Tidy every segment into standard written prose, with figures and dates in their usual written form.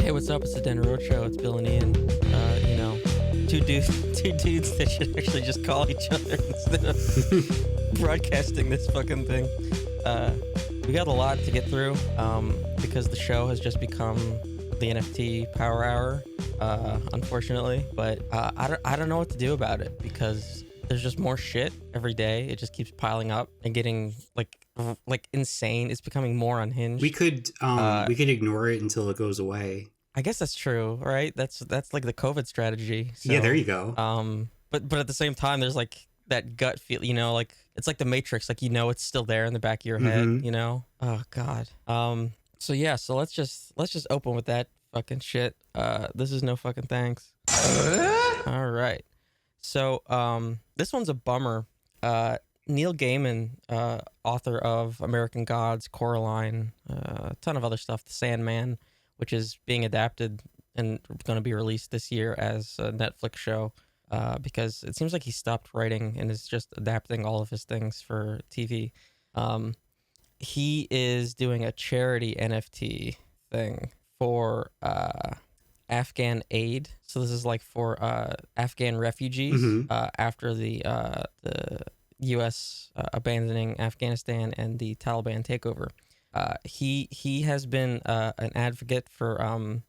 Hey, what's up? It's the DeadEndRoad show. It's Bill and Ian. Two dudes that should actually just call each other instead of broadcasting this fucking thing. We got a lot to get through because the show has just become the NFT Power Hour, unfortunately. But I don't know what to do about it because there's just more shit every day. It just keeps piling up and getting like insane. It's becoming more unhinged. We could ignore it until it goes away. I guess that's true, right? That's like the COVID strategy. So, yeah, there you go. But at the same time, there's like that gut feel, like it's like the Matrix, like it's still there in the back of your head, Oh God. So let's just open with that fucking shit. This is no fucking thanks. All right. So this one's a bummer. Neil Gaiman, author of American Gods, Coraline, a ton of other stuff, The Sandman, which is being adapted and going to be released this year as a Netflix show, because it seems like he stopped writing and is just adapting all of his things for TV. He is doing a charity NFT thing for Afghan aid. So this is like for Afghan refugees after the U.S. Abandoning Afghanistan and the Taliban takeover. He has been an advocate for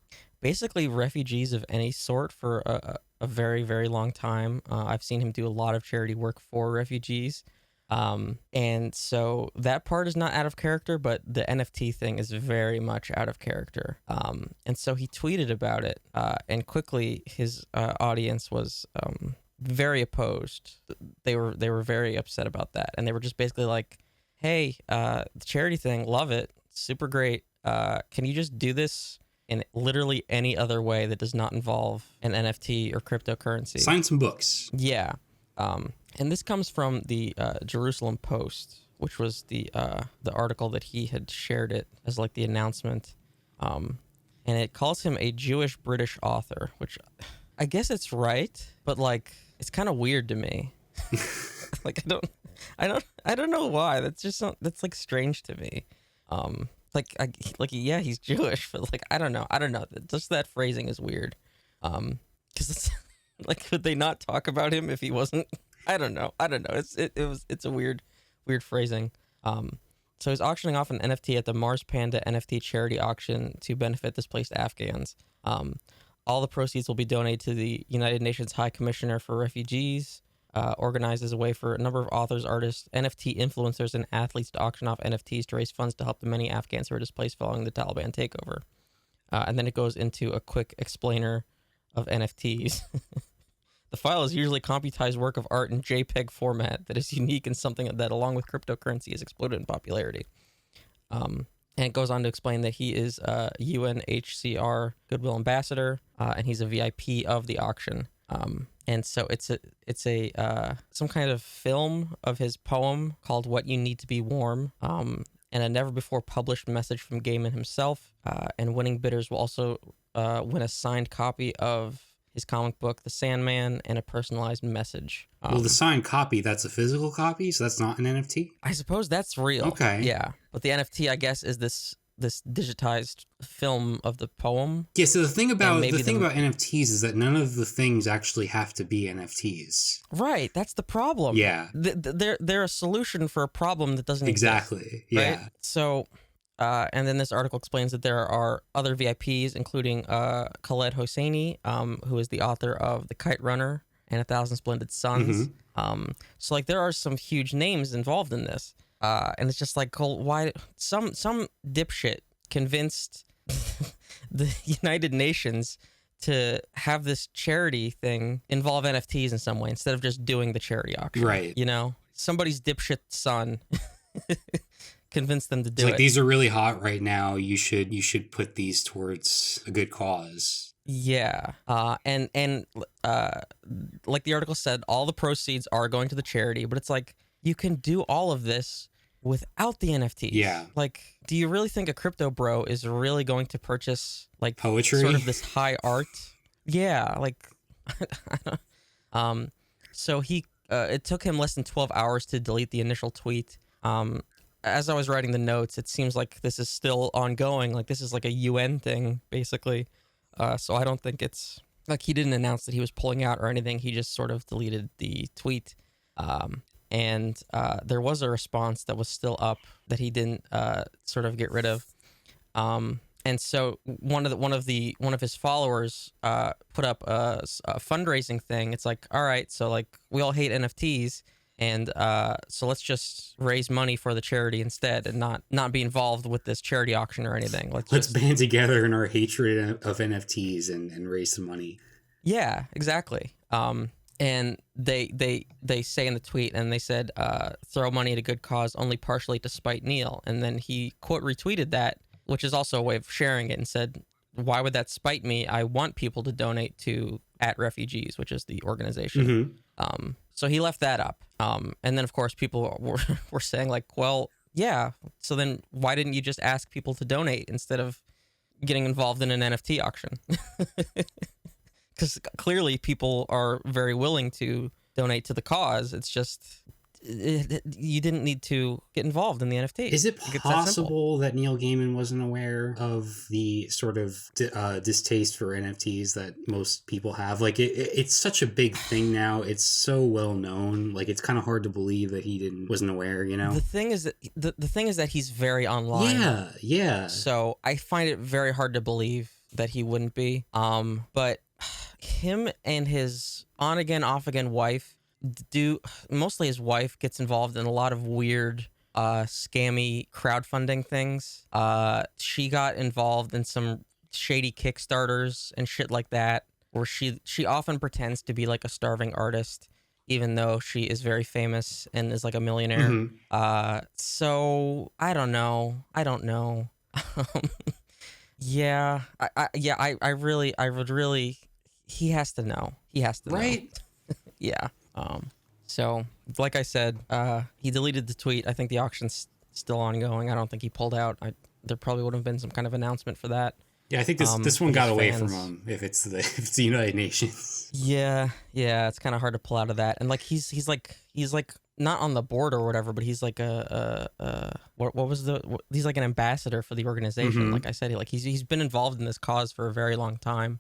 basically refugees of any sort for a very, very long time. I've seen him do a lot of charity work for refugees. And so that part is not out of character, but the NFT thing is very much out of character. And so he tweeted about it, and quickly his audience was very opposed. They were very upset about that, and they were just basically like, hey, the charity thing, love it, super great. Can you just do this in literally any other way that does not involve an NFT or cryptocurrency? Sign some books. Yeah. And this comes from the Jerusalem Post, which was the article that he had shared it as like the announcement. And it calls him a Jewish British author, which I guess it's right, but like it's kind of weird to me. Like I don't know why. That's just that's like strange to me. Yeah, he's Jewish, but like I don't know. Just that phrasing is weird. Because it's like, could they not talk about him if he wasn't? I don't know. It's a weird phrasing. So he's auctioning off an NFT at the Mars Panda NFT charity auction to benefit displaced Afghans. All the proceeds will be donated to the United Nations High Commissioner for Refugees, organized as a way for a number of authors, artists, NFT influencers, and athletes to auction off NFTs to raise funds to help the many Afghans who are displaced following the Taliban takeover. And then it goes into a quick explainer of NFTs. The file is usually computized work of art in JPEG format that is unique and something that, along with cryptocurrency, has exploded in popularity. And it goes on to explain that he is a UNHCR Goodwill Ambassador, and he's a VIP of the auction. And so it's a some kind of film of his poem called "What You Need to Be Warm," and a never before published message from Gaiman himself. And winning bidders will also win a signed copy of his comic book, The Sandman, and a personalized message. Well, the signed copy, that's a physical copy, so that's not an NFT? I suppose that's real. Okay. Yeah. But the NFT, I guess, is this digitized film of the poem. Yeah, so the thing about NFTs is that none of the things actually have to be NFTs. Right, that's the problem. Yeah. They're a solution for a problem that doesn't exactly. exist. Yeah. Right? So and then this article explains that there are other VIPs, including Khaled Hosseini, who is the author of The Kite Runner and 1,000 Splendid Suns. So like there are some huge names involved in this. And it's just like, why some dipshit convinced the United Nations to have this charity thing involve NFTs in some way instead of just doing the charity auction. Right. Somebody's dipshit son convinced them to do it. Like, these are really hot right now. You should put these towards a good cause. Yeah. And like the article said, all the proceeds are going to the charity, but it's like, you can do all of this without the NFTs. Yeah. Like, do you really think a crypto bro is really going to purchase like poetry, sort of this high art? Yeah. Like, so it took him less than 12 hours to delete the initial tweet. As I was writing the notes, it seems like this is still ongoing. Like, this is like a UN thing, basically. So I don't think it's like he didn't announce that he was pulling out or anything. He just sort of deleted the tweet. And there was a response that was still up that he didn't sort of get rid of. And so one of his followers put up a fundraising thing. It's like, all right, so like we all hate NFTs, and so let's just raise money for the charity instead, and not be involved with this charity auction or anything. Let's band together in our hatred of NFTs and raise some money. Yeah, exactly. And they say in the tweet, and they said, throw money at a good cause only partially to spite Neil. And then he quote retweeted that, which is also a way of sharing it, and said, why would that spite me? I want people to donate to @refugees, which is the organization. Mm-hmm. So he left that up. And then, of course, people were saying like, well, yeah, so then why didn't you just ask people to donate instead of getting involved in an NFT auction? Because clearly people are very willing to donate to the cause. It's just you didn't need to get involved in the NFT. Is it possible that Neil Gaiman wasn't aware of the sort of distaste for NFTs that most people have? Like it's such a big thing now. It's so well known. Like it's kind of hard to believe that he wasn't aware. You know. The thing is that the thing is that he's very online. Yeah. So I find it very hard to believe that he wouldn't be. But him and his on again off again wife mostly his wife gets involved in a lot of weird scammy crowdfunding things. She got involved in some shady Kickstarters and shit like that, where she often pretends to be like a starving artist even though she is very famous and is like a millionaire. Mm-hmm. So I don't know. Yeah, I would really. He has to know. Right? Know. Yeah. So like I said, he deleted the tweet. I think the auction's still ongoing. I don't think he pulled out. There probably would have been some kind of announcent for that. Yeah, I think this one got away from him. If it's the United Nations. Yeah, it's kind of hard to pull out of that. And like he's like not on the board or whatever, but he's like he's like an ambassador for the organization. Mm-hmm. Like I said, he's been involved in this cause for a very long time.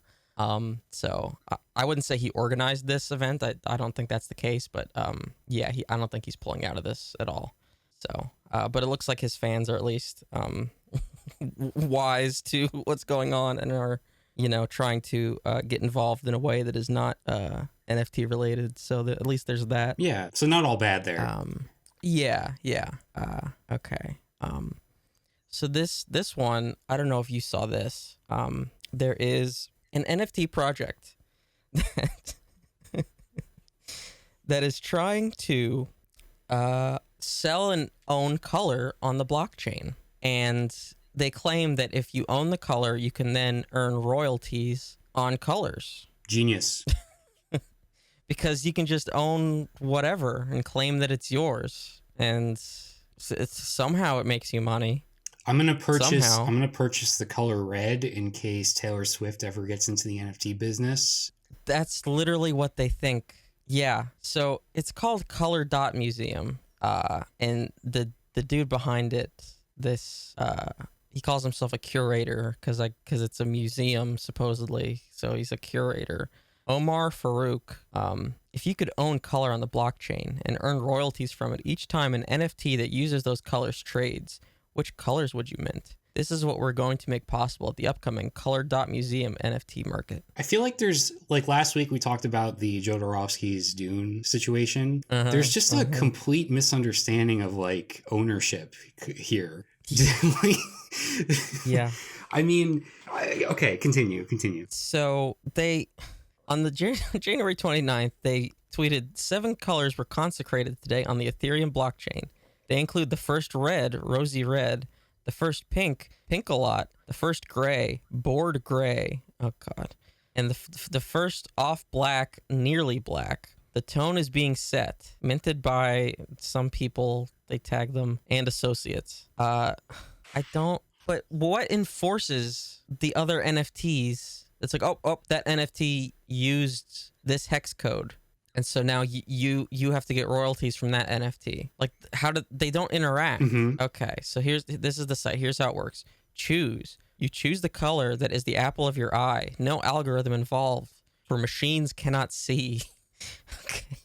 So I wouldn't say he organized this event. I don't think that's the case, but yeah, I don't think he's pulling out of this at all. So, but it looks like his fans are at least wise to what's going on and are, trying to get involved in a way that is not NFT related. So that at least there's that. Yeah. So not all bad there. Yeah. Okay. So this one, I don't know if you saw this. There is an NFT project that is trying to sell and own color on the blockchain. And they claim that if you own the color, you can then earn royalties on colors. Genius. Because you can just own whatever and claim that it's yours. And somehow it makes you money. I'm gonna purchase the color red in case Taylor Swift ever gets into the NFT business. That's literally what they think. Yeah. So it's called Color Dot Museum. And the dude behind it, he calls himself a curator because it's a museum supposedly. So he's a curator. Omar Farouk. If you could own color on the blockchain and earn royalties from it each time an NFT that uses those colors trades, which colors would you mint? This is what we're going to make possible at the upcoming Color Dot Museum NFT market. I feel like there's, like last week we talked about the Jodorowsky's Dune situation. Uh-huh, there's just a complete misunderstanding of like ownership here. Yeah. I mean, okay, continue. So on the January 29th, they tweeted 7 colors were consecrated today on the Ethereum blockchain. They include the first red, rosy red, the first pink, pink-a-lot, the first gray, bored gray, oh god, and the first off black, nearly black. The tone is being set, minted by some people, they tag them, and associates. But what enforces the other NFTs? It's like, oh, that NFT used this hex code. And so now you have to get royalties from that NFT. Like, they don't interact. Mm-hmm. Okay, so this is the site. Here's how it works. Choose You choose the color that is the apple of your eye. No algorithm involved, for machines cannot see. Okay.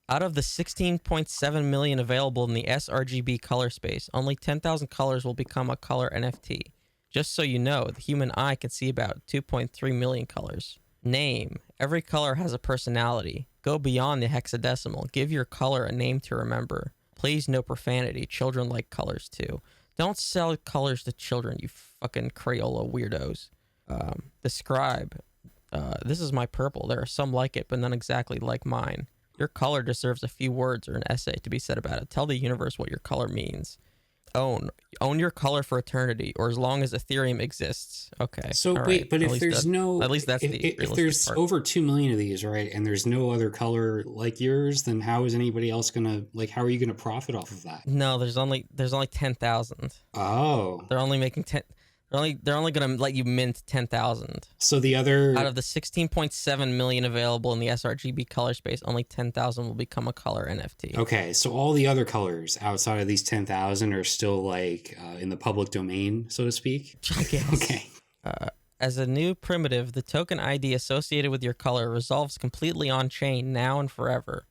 Out of the 16.7 million available in the sRGB color space, only 10,000 colors will become a color NFT. Just so you know, the human eye can see about 2.3 million colors. Name. Every color has a personality. Go beyond the hexadecimal. Give your color a name to remember. Please, no profanity. Children like colors too. Don't sell colors to children, you fucking Crayola weirdos. Describe. This is my purple. There are some like it, but none exactly like mine. Your color deserves a few words or an essay to be said about it. Tell the universe what your color means. Own your color for eternity, or as long as Ethereum exists. Okay. So all wait, right. but At if least there's no, at least that's if there's part. over 2 million of these, right, and there's no other color like yours, then how is anybody else gonna, like, how are you gonna profit off of that? No, there's only 10,000. Oh, They're only making 10. They're only gonna let you mint 10,000. so the other Out of the 16.7 million available in the sRGB color space, only 10,000 will become a color NFT. Okay, so all the other colors outside of these 10,000 are still like in the public domain, so to speak. I guess. Okay. As a new primitive, the token ID associated with your color resolves completely on chain now and forever.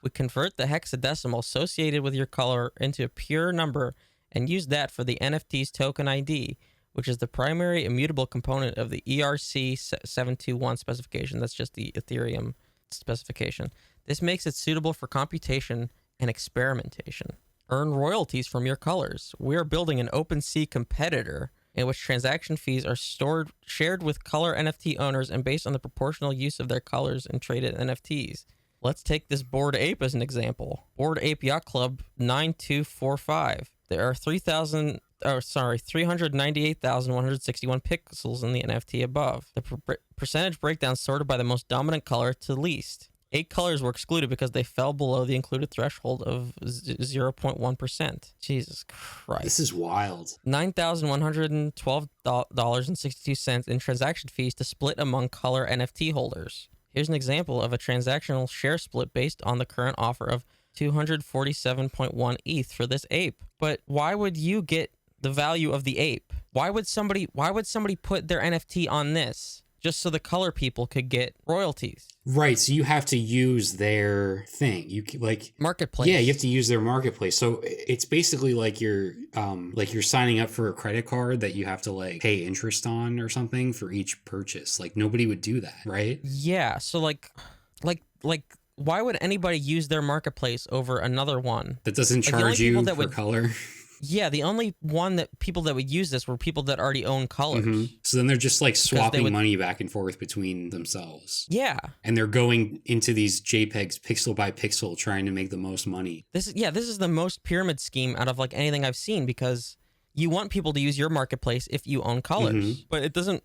We convert the hexadecimal associated with your color into a pure number and use that for the NFT's token ID, which is the primary immutable component of the ERC721 specification. That's just the Ethereum specification. This makes it suitable for computation and experimentation. Earn royalties from your colors. We are building an OpenSea competitor in which transaction fees are shared with color NFT owners and based on the proportional use of their colors in traded NFTs. Let's take this Bored Ape as an example. Bored Ape Yacht Club 9245. There are 398,161 pixels in the NFT above. The percentage breakdown sorted by the most dominant color to least. 8 colors were excluded because they fell below the included threshold of 0.1%. Jesus Christ. This is wild. $9,112.62 in transaction fees to split among color NFT holders. Here's an example of a transactional share split based on the current offer of 247.1 ETH for this ape. But why would you get the value of the ape? Why would somebody put their NFT on this just so the color people could get royalties? Right, so you have to use their thing. You like marketplace. Yeah, you have to use their marketplace. So it's basically like you're signing up for a credit card that you have to like pay interest on or something for each purchase. Like nobody would do that, right? Yeah, so like why would anybody use their marketplace over another one that doesn't charge you for color? Yeah, the only one that people that would use this were people that already own colors. Mm-hmm. So then they're just like swapping money back and forth between themselves. Yeah. And they're going into these JPEGs pixel by pixel trying to make the most money. This is the most pyramid scheme out of like anything I've seen, because you want people to use your marketplace if you own colors. Mm-hmm. But it doesn't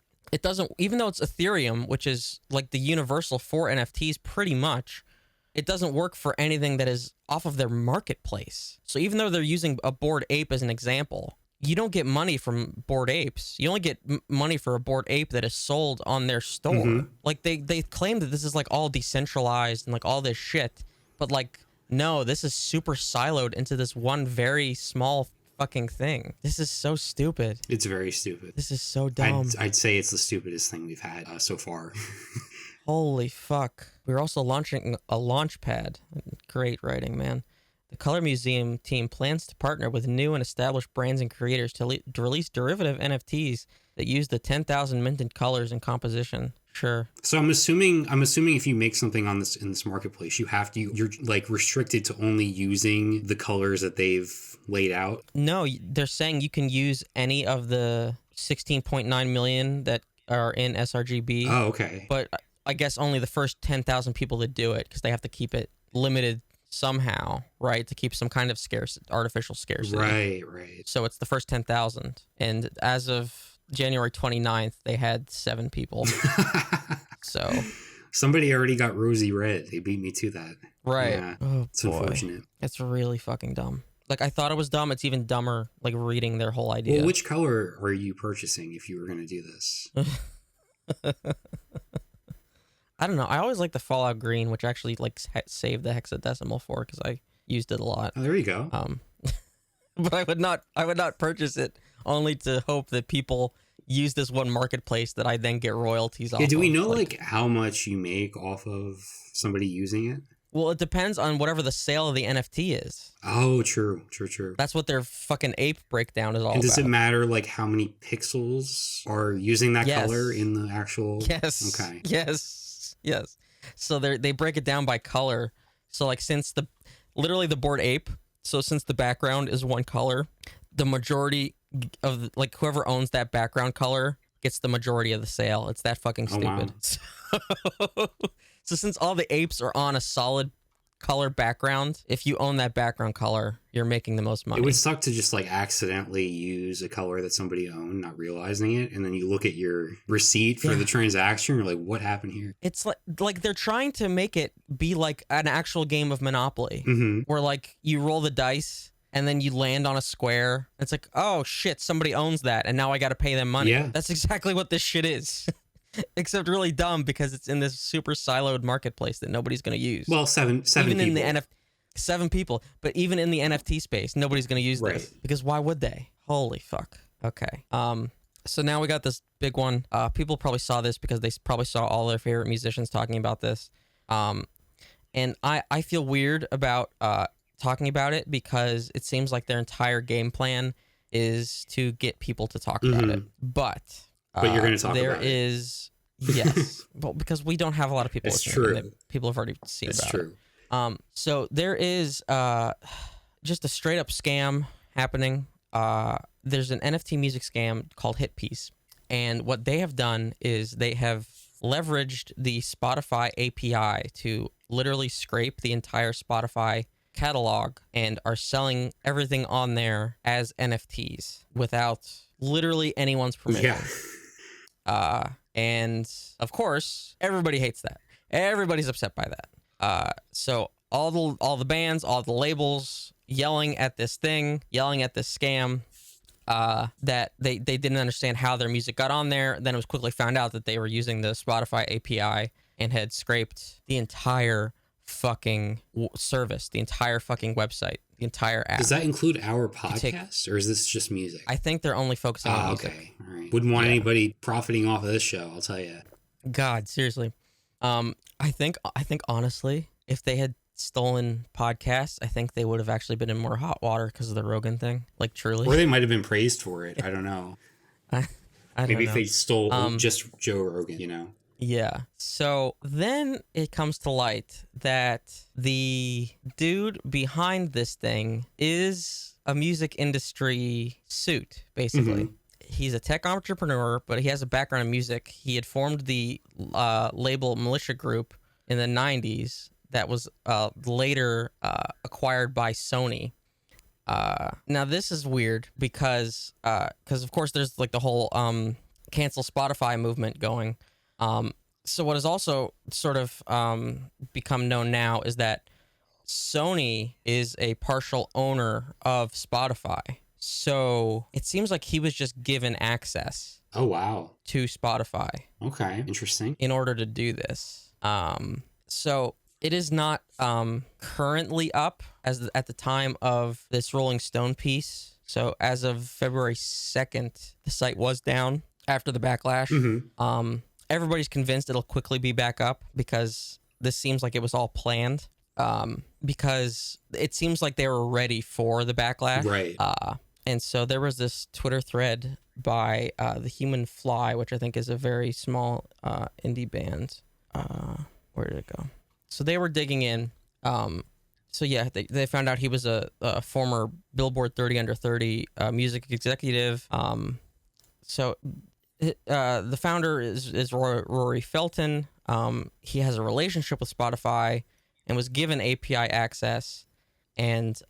even though it's Ethereum, which is like the universal for NFTs pretty much, it doesn't work for anything that is off of their marketplace. So even though they're using a Bored Ape as an example, you don't get money from Bored Apes. You only get money for a Bored Ape that is sold on their store. Mm-hmm. Like they claim that this is like all decentralized and like all this shit, but like no, this is super siloed into this one very small fucking thing. This is so stupid. It's very stupid. This is so dumb. I'd say it's the stupidest thing we've had so far. Holy fuck. We're also launching a launch pad. Great writing, man. The Color Museum team plans to partner with new and established brands and creators to release derivative NFTs that use the 10,000 minted colors and composition. Sure. So I'm assuming if you make something in this marketplace, you're like restricted to only using the colors that they've laid out. No, they're saying you can use any of the 16.9 million that are in sRGB. Oh, okay. But I guess only the first 10,000 people that do it, because they have to keep it limited somehow, right? To keep some kind of artificial scarcity. Right. So it's the first 10,000. And as of January 29th, they had 7 people. So somebody already got rosy red. They beat me to that. Right. Yeah, oh, it's unfortunate. It's really fucking dumb. Like, I thought it was dumb. It's even dumber, like, reading their whole idea. Well, which color are you purchasing if you were going to do this? I don't know. I always like the Fallout Green, which actually like saved the hexadecimal for, because I used it a lot. Oh, there you go. But I would not purchase it only to hope that people use this one marketplace that I then get royalties off. Yeah, do we of. know like how much you make off of somebody using it? Well, it depends on whatever the sale of the NFT is. Oh, true. That's what their fucking ape breakdown is all And does about. it matter like how many pixels are using that Yes. color in the actual? Yes. Okay. Yes. So they break it down by color. So like since literally the Bored Ape, so since the background is one color, the majority of like whoever owns that background color gets the majority of the sale. It's that fucking stupid. Wow. So since all the apes are on a solid color background, if you own that background color, you're making the most money. It would suck to just like accidentally use a color that somebody owned, not realizing it, and then you look at your receipt for the transaction, you're like, what happened here? It's like they're trying to make it be like an actual game of Monopoly, where like you roll the dice and then you land on a square. It's like, oh shit, somebody owns that, and now I got to pay them money. Yeah. That's exactly what this shit is. Except really dumb because it's in this super siloed marketplace that nobody's going to use. Well, seven even people. in the 7 people, but even in the NFT space, nobody's going to use this because why would they? Holy fuck. Okay. So now we got this big one. People probably saw this because they probably saw all their favorite musicians talking about this. And I feel weird about talking about it because it seems like their entire game plan is to get people to talk about it. But you're going to talk there about is yes. Well, because we don't have a lot of people. It's listening, true. People have already seen It's about true. it. So there is just a straight up scam happening. There's an NFT music scam called Hit Piece, and what they have done is they have leveraged the Spotify API to literally scrape the entire Spotify catalog and are selling everything on there as NFTs without literally anyone's permission. Yeah. And of course, everybody hates that. Everybody's upset by that. So all the bands, all the labels yelling at this thing, yelling at this scam, that they didn't understand how their music got on there. Then it was quickly found out that they were using the Spotify API and had scraped the entire fucking service, the entire fucking website, the entire app. Does that include our podcast, or is this just music? I think they're only focusing on music. Okay. All right. Wouldn't want anybody profiting off of this show, I'll tell you. God, seriously. I think honestly, if they had stolen podcasts, I think they would have actually been in more hot water because of the Rogan thing. Like, truly. Or they might have been praised for it. I don't know. I don't Maybe know. if they stole just Joe Rogan, you know? Yeah. So then it comes to light that the dude behind this thing is a music industry suit, basically. He's a tech entrepreneur, but he has a background in music. He had formed the label Militia Group in the 90s that was later acquired by Sony. Now, this is weird because of course, there's like the whole cancel Spotify movement going. So what has also sort of become known now is that Sony is a partial owner of Spotify. So it seems like he was just given access. Oh, wow. To Spotify. Okay, interesting. In order to do this. So it is not currently up at the time of this Rolling Stone piece. So as of February 2nd, the site was down after the backlash. Everybody's convinced it'll quickly be back up because this seems like it was all planned. Because it seems like they were ready for the backlash. Right. And so there was this Twitter thread by The Human Fly, which I think is a very small indie band. Where did it go? So they were digging in. So yeah, they found out he was a former Billboard 30 Under 30 music executive. So the founder is Rory Felton. He has a relationship with Spotify and was given API access. And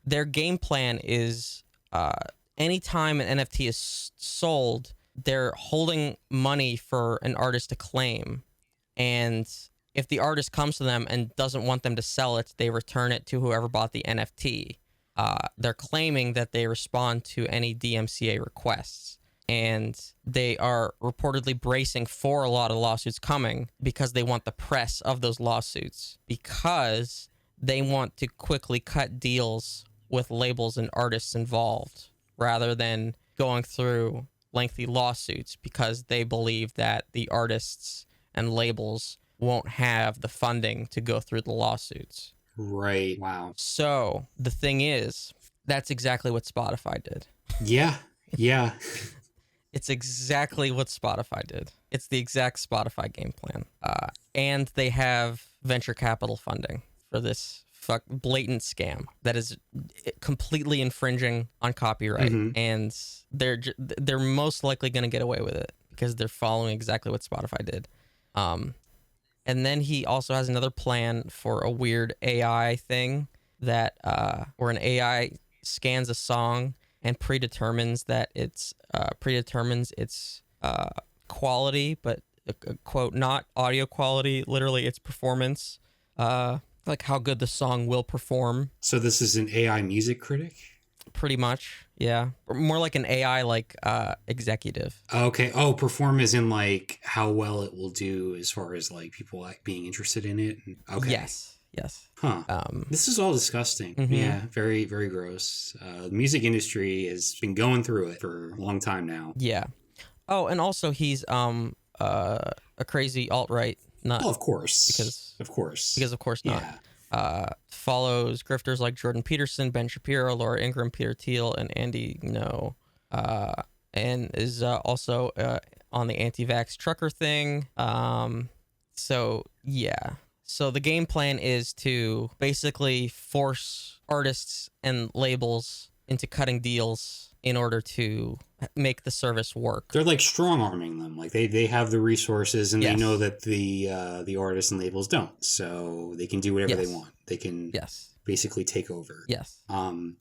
their game plan is anytime an NFT is sold, they're holding money for an artist to claim. And if the artist comes to them and doesn't want them to sell it, they return it to whoever bought the NFT. They're claiming that they respond to any DMCA requests. And they are reportedly bracing for a lot of lawsuits coming because they want the press of those lawsuits, because they want to quickly cut deals with labels and artists involved rather than going through lengthy lawsuits because they believe that the artists and labels won't have the funding to go through the lawsuits. Right. Wow. So the thing is, that's exactly what Spotify did. Yeah. Yeah. It's exactly what Spotify did. It's the exact Spotify game plan. And they have venture capital funding for this blatant scam that is completely infringing on copyright. And they're most likely going to get away with it because they're following exactly what Spotify did. And then he also has another plan for a weird AI thing that where an AI scans a song and predetermines its quality, but quote, not audio quality, literally its performance, like how good the song will perform. So this is an AI music critic? Pretty much, yeah. Or more like an AI like executive. Okay. Oh, perform as in like how well it will do as far as like people like being interested in it. Okay. Yes. Huh. This is all disgusting. Yeah. Very, very gross. The music industry has been going through it for a long time now. Yeah. Oh, and also he's a crazy alt-right nut. Well, of course. Because of course not. Yeah. Follows grifters like Jordan Peterson, Ben Shapiro, Laura Ingraham, Peter Thiel, and Andy Ngo, and is also on the anti-vax trucker thing. So yeah. So the game plan is to basically force artists and labels into cutting deals in order to make the service work. They're like strong arming them. Like they have the resources and Yes. they know that the artists and labels don't. So they can do whatever Yes. they want. They can Yes. basically take over. Yes.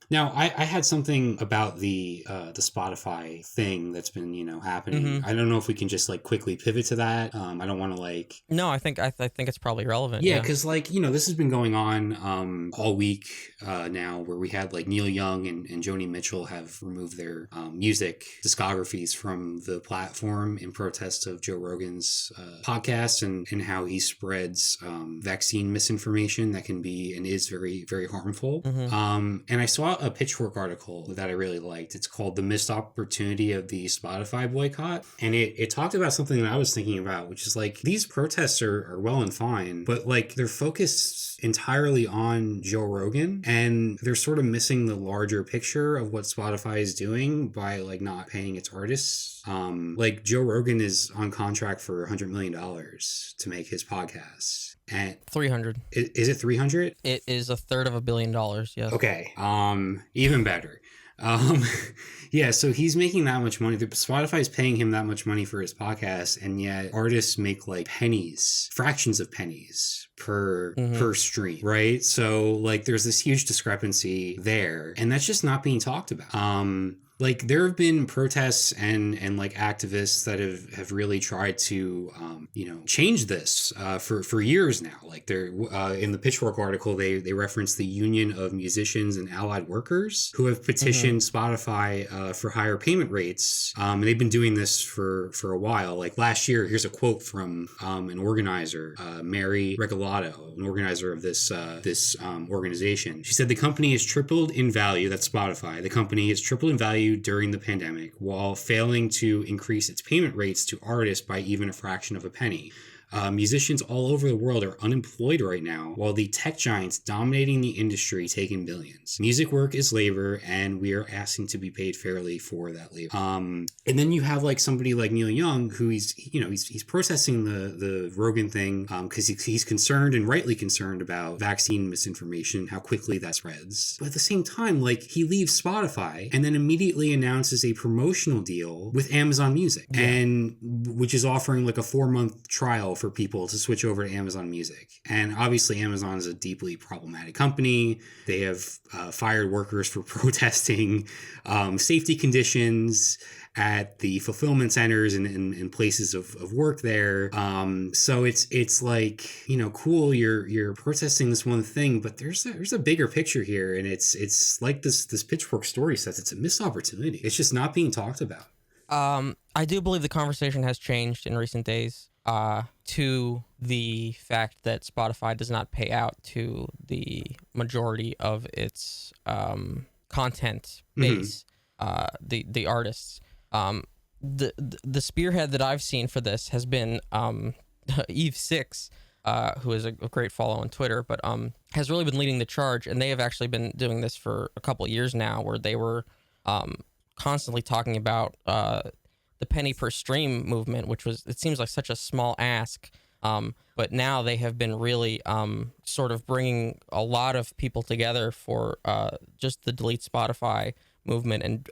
Now I had something about the Spotify thing that's been, happening. I don't know if we can just like quickly pivot to that. I don't want to like. No, I think it's probably relevant. Yeah, because like, this has been going on all week now, where we had like Neil Young and Joni Mitchell have removed their music discographies from the platform in protest of Joe Rogan's podcast and how he spreads vaccine misinformation that can be and is very, very harmful. And I saw a Pitchfork article that I really liked. It's called The Missed Opportunity of the Spotify Boycott. And it talked about something that I was thinking about, which is like these protests are well and fine, but like they're focused entirely on Joe Rogan and they're sort of missing the larger picture of what Spotify is doing by like not paying its artists. Like Joe Rogan is on contract for $100 million to make his podcast. And 300. Is it 300? It is a third of $1 billion. Yes. Okay. Even better. Yeah, so he's making that much money. Spotify is paying him that much money for his podcast, and yet artists make like pennies, fractions of pennies per stream, right? So like there's this huge discrepancy there, and that's just not being talked about. Like there have been protests and like activists that have really tried to change this for years now. Like they're in the Pitchfork article they reference the Union of Musicians and Allied Workers who have petitioned Spotify for higher payment rates, and they've been doing this for a while. Like last year, here's a quote from an organizer, Mary Regalado, an organizer of this organization. She said the company has tripled in value. That's Spotify. The company has tripled in value during the pandemic while failing to increase its payment rates to artists by even a fraction of a penny. Musicians all over the world are unemployed right now, while the tech giants dominating the industry take in billions. Music work is labor, and we are asking to be paid fairly for that labor. And then you have like somebody like Neil Young, who he's protesting the Rogan thing because he's concerned and rightly concerned about vaccine misinformation, how quickly that spreads. But at the same time, like he leaves Spotify and then immediately announces a promotional deal with Amazon Music, and which is offering like a 4-month trial for people to switch over to Amazon Music. And obviously Amazon is a deeply problematic company. They have fired workers for protesting safety conditions at the fulfillment centers and places of work there. So it's like, cool, you're protesting this one thing, but there's a bigger picture here, and it's like this Pitchfork story says, it's a missed opportunity. It's just not being talked about. I do believe the conversation has changed in recent days to the fact that Spotify does not pay out to the majority of its content base. the artists. The spearhead that I've seen for this has been Eve6, who is a great follow on Twitter, but has really been leading the charge, and they have actually been doing this for a couple of years now, where they were constantly talking about the penny per stream movement, which was, it seems like such a small ask, but now they have been really sort of bringing a lot of people together for just the delete Spotify movement, and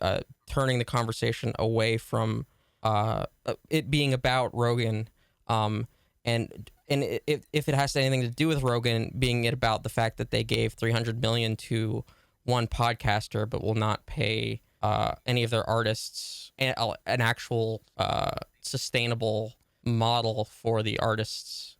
turning the conversation away from it being about Rogan, and if it has anything to do with Rogan, being it about the fact that they gave $300 million to one podcaster, but will not pay any of their artists an actual sustainable model for the artists.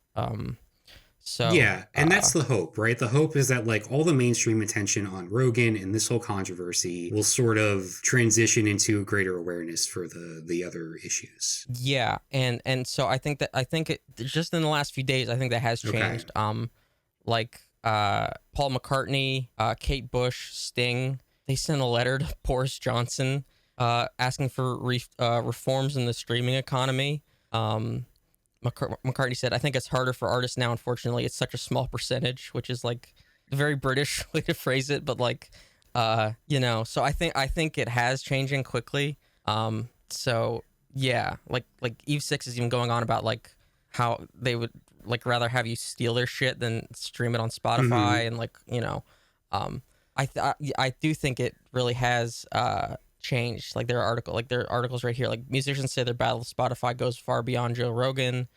So yeah, and that's the hope, right? The hope is that like all the mainstream attention on Rogan and this whole controversy will sort of transition into greater awareness for the other issues. Yeah, and so I think it just in the last few days, I think that has changed. Okay. Like Paul McCartney, Kate Bush, Sting, they sent a letter to Boris Johnson asking for reforms in the streaming economy. McCartney said, "I think it's harder for artists now. Unfortunately, it's such a small percentage," which is like a very British way to phrase it. But like, so I think it has changing quickly. So yeah, like Eve6 is even going on about like how they would like rather have you steal their shit than stream it on Spotify, and like I do think it really has changed. Like their articles right here. Like musicians say their battle with Spotify goes far beyond Joe Rogan.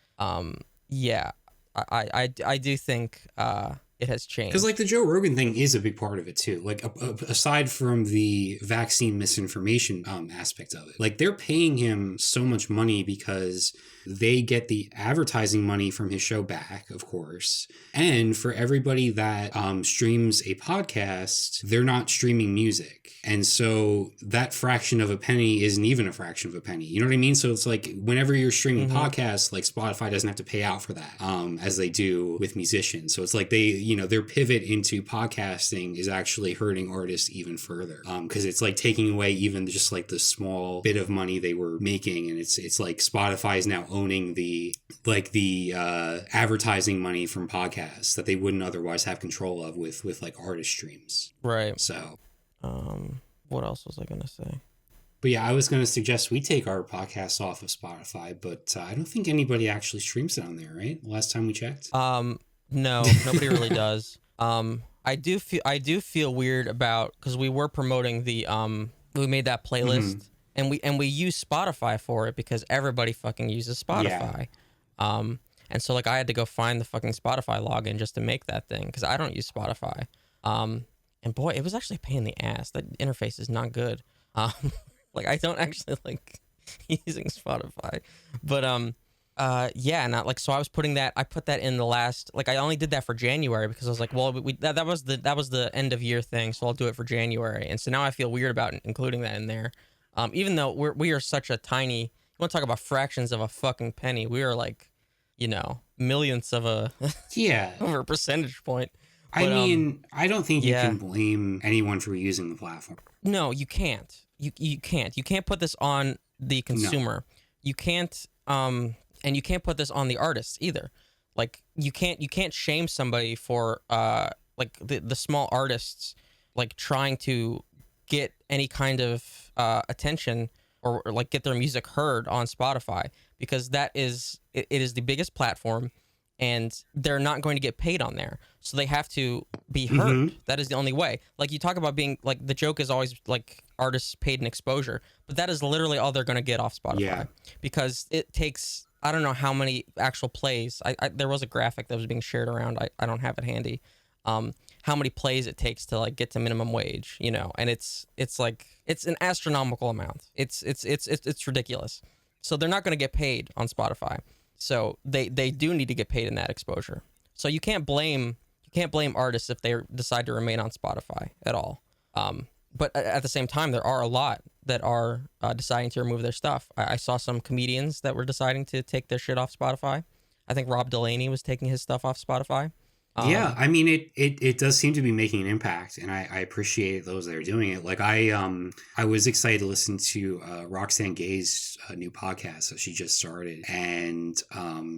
Yeah, I do think it has changed. Because like the Joe Rogan thing is a big part of it too. Like aside from the vaccine misinformation aspect of it, like they're paying him so much money because they get the advertising money from his show back, of course. And for everybody that streams a podcast, they're not streaming music. And so that fraction of a penny isn't even a fraction of a penny. You know what I mean? So it's like whenever you're streaming podcasts, like Spotify doesn't have to pay out for that as they do with musicians. So it's like their pivot into podcasting is actually hurting artists even further because it's like taking away even just like the small bit of money they were making. And it's like Spotify is now owning the advertising money from podcasts that they wouldn't otherwise have control of with like artist streams. Right. So what else was I gonna say? But yeah, I was gonna suggest we take our podcasts off of Spotify, but I don't think anybody actually streams it on there, right? Last time we checked. No, nobody really does. I do feel weird about, because we were promoting the we made that playlist, and we use Spotify for it because everybody fucking uses Spotify. Yeah. And so like I had to go find the fucking Spotify login just to make that thing because I don't use Spotify. And boy, it was actually a pain in the ass. That interface is not good. Like I don't actually like using Spotify, but yeah, not like, so I was putting that. I put that in the last, like I only did that for January because I was like, well, that was the end of year thing, so I'll do it for January. And so now I feel weird about including that in there, even though we are such a tiny. You want to talk about fractions of a fucking penny? We are like, millionths of a over a percentage point. But, I mean, I don't think you can blame anyone for using the platform. No, you can't. You can't. You can't put this on the consumer. No. You can't. And you can't put this on the artists either. Like you can't shame somebody for like the small artists like trying to get any kind of attention or like get their music heard on Spotify, because it is the biggest platform. And they're not going to get paid on there. So they have to be heard. That is the only way. Like you talk about being like, the joke is always like artists paid in exposure, but that is literally all they're going to get off Spotify because it takes, I don't know how many actual plays. There was a graphic that was being shared around. I don't have it handy. How many plays it takes to like get to minimum wage, and it's like, it's an astronomical amount. It's ridiculous. So they're not going to get paid on Spotify. So they do need to get paid in that exposure. So you can't blame artists if they decide to remain on Spotify at all. But at the same time, there are a lot that are deciding to remove their stuff. I saw some comedians that were deciding to take their shit off Spotify. I think Rob Delaney was taking his stuff off Spotify. Yeah, I mean it does seem to be making an impact, and I appreciate those that are doing it. Like I was excited to listen to Roxanne Gay's new podcast that she just started, and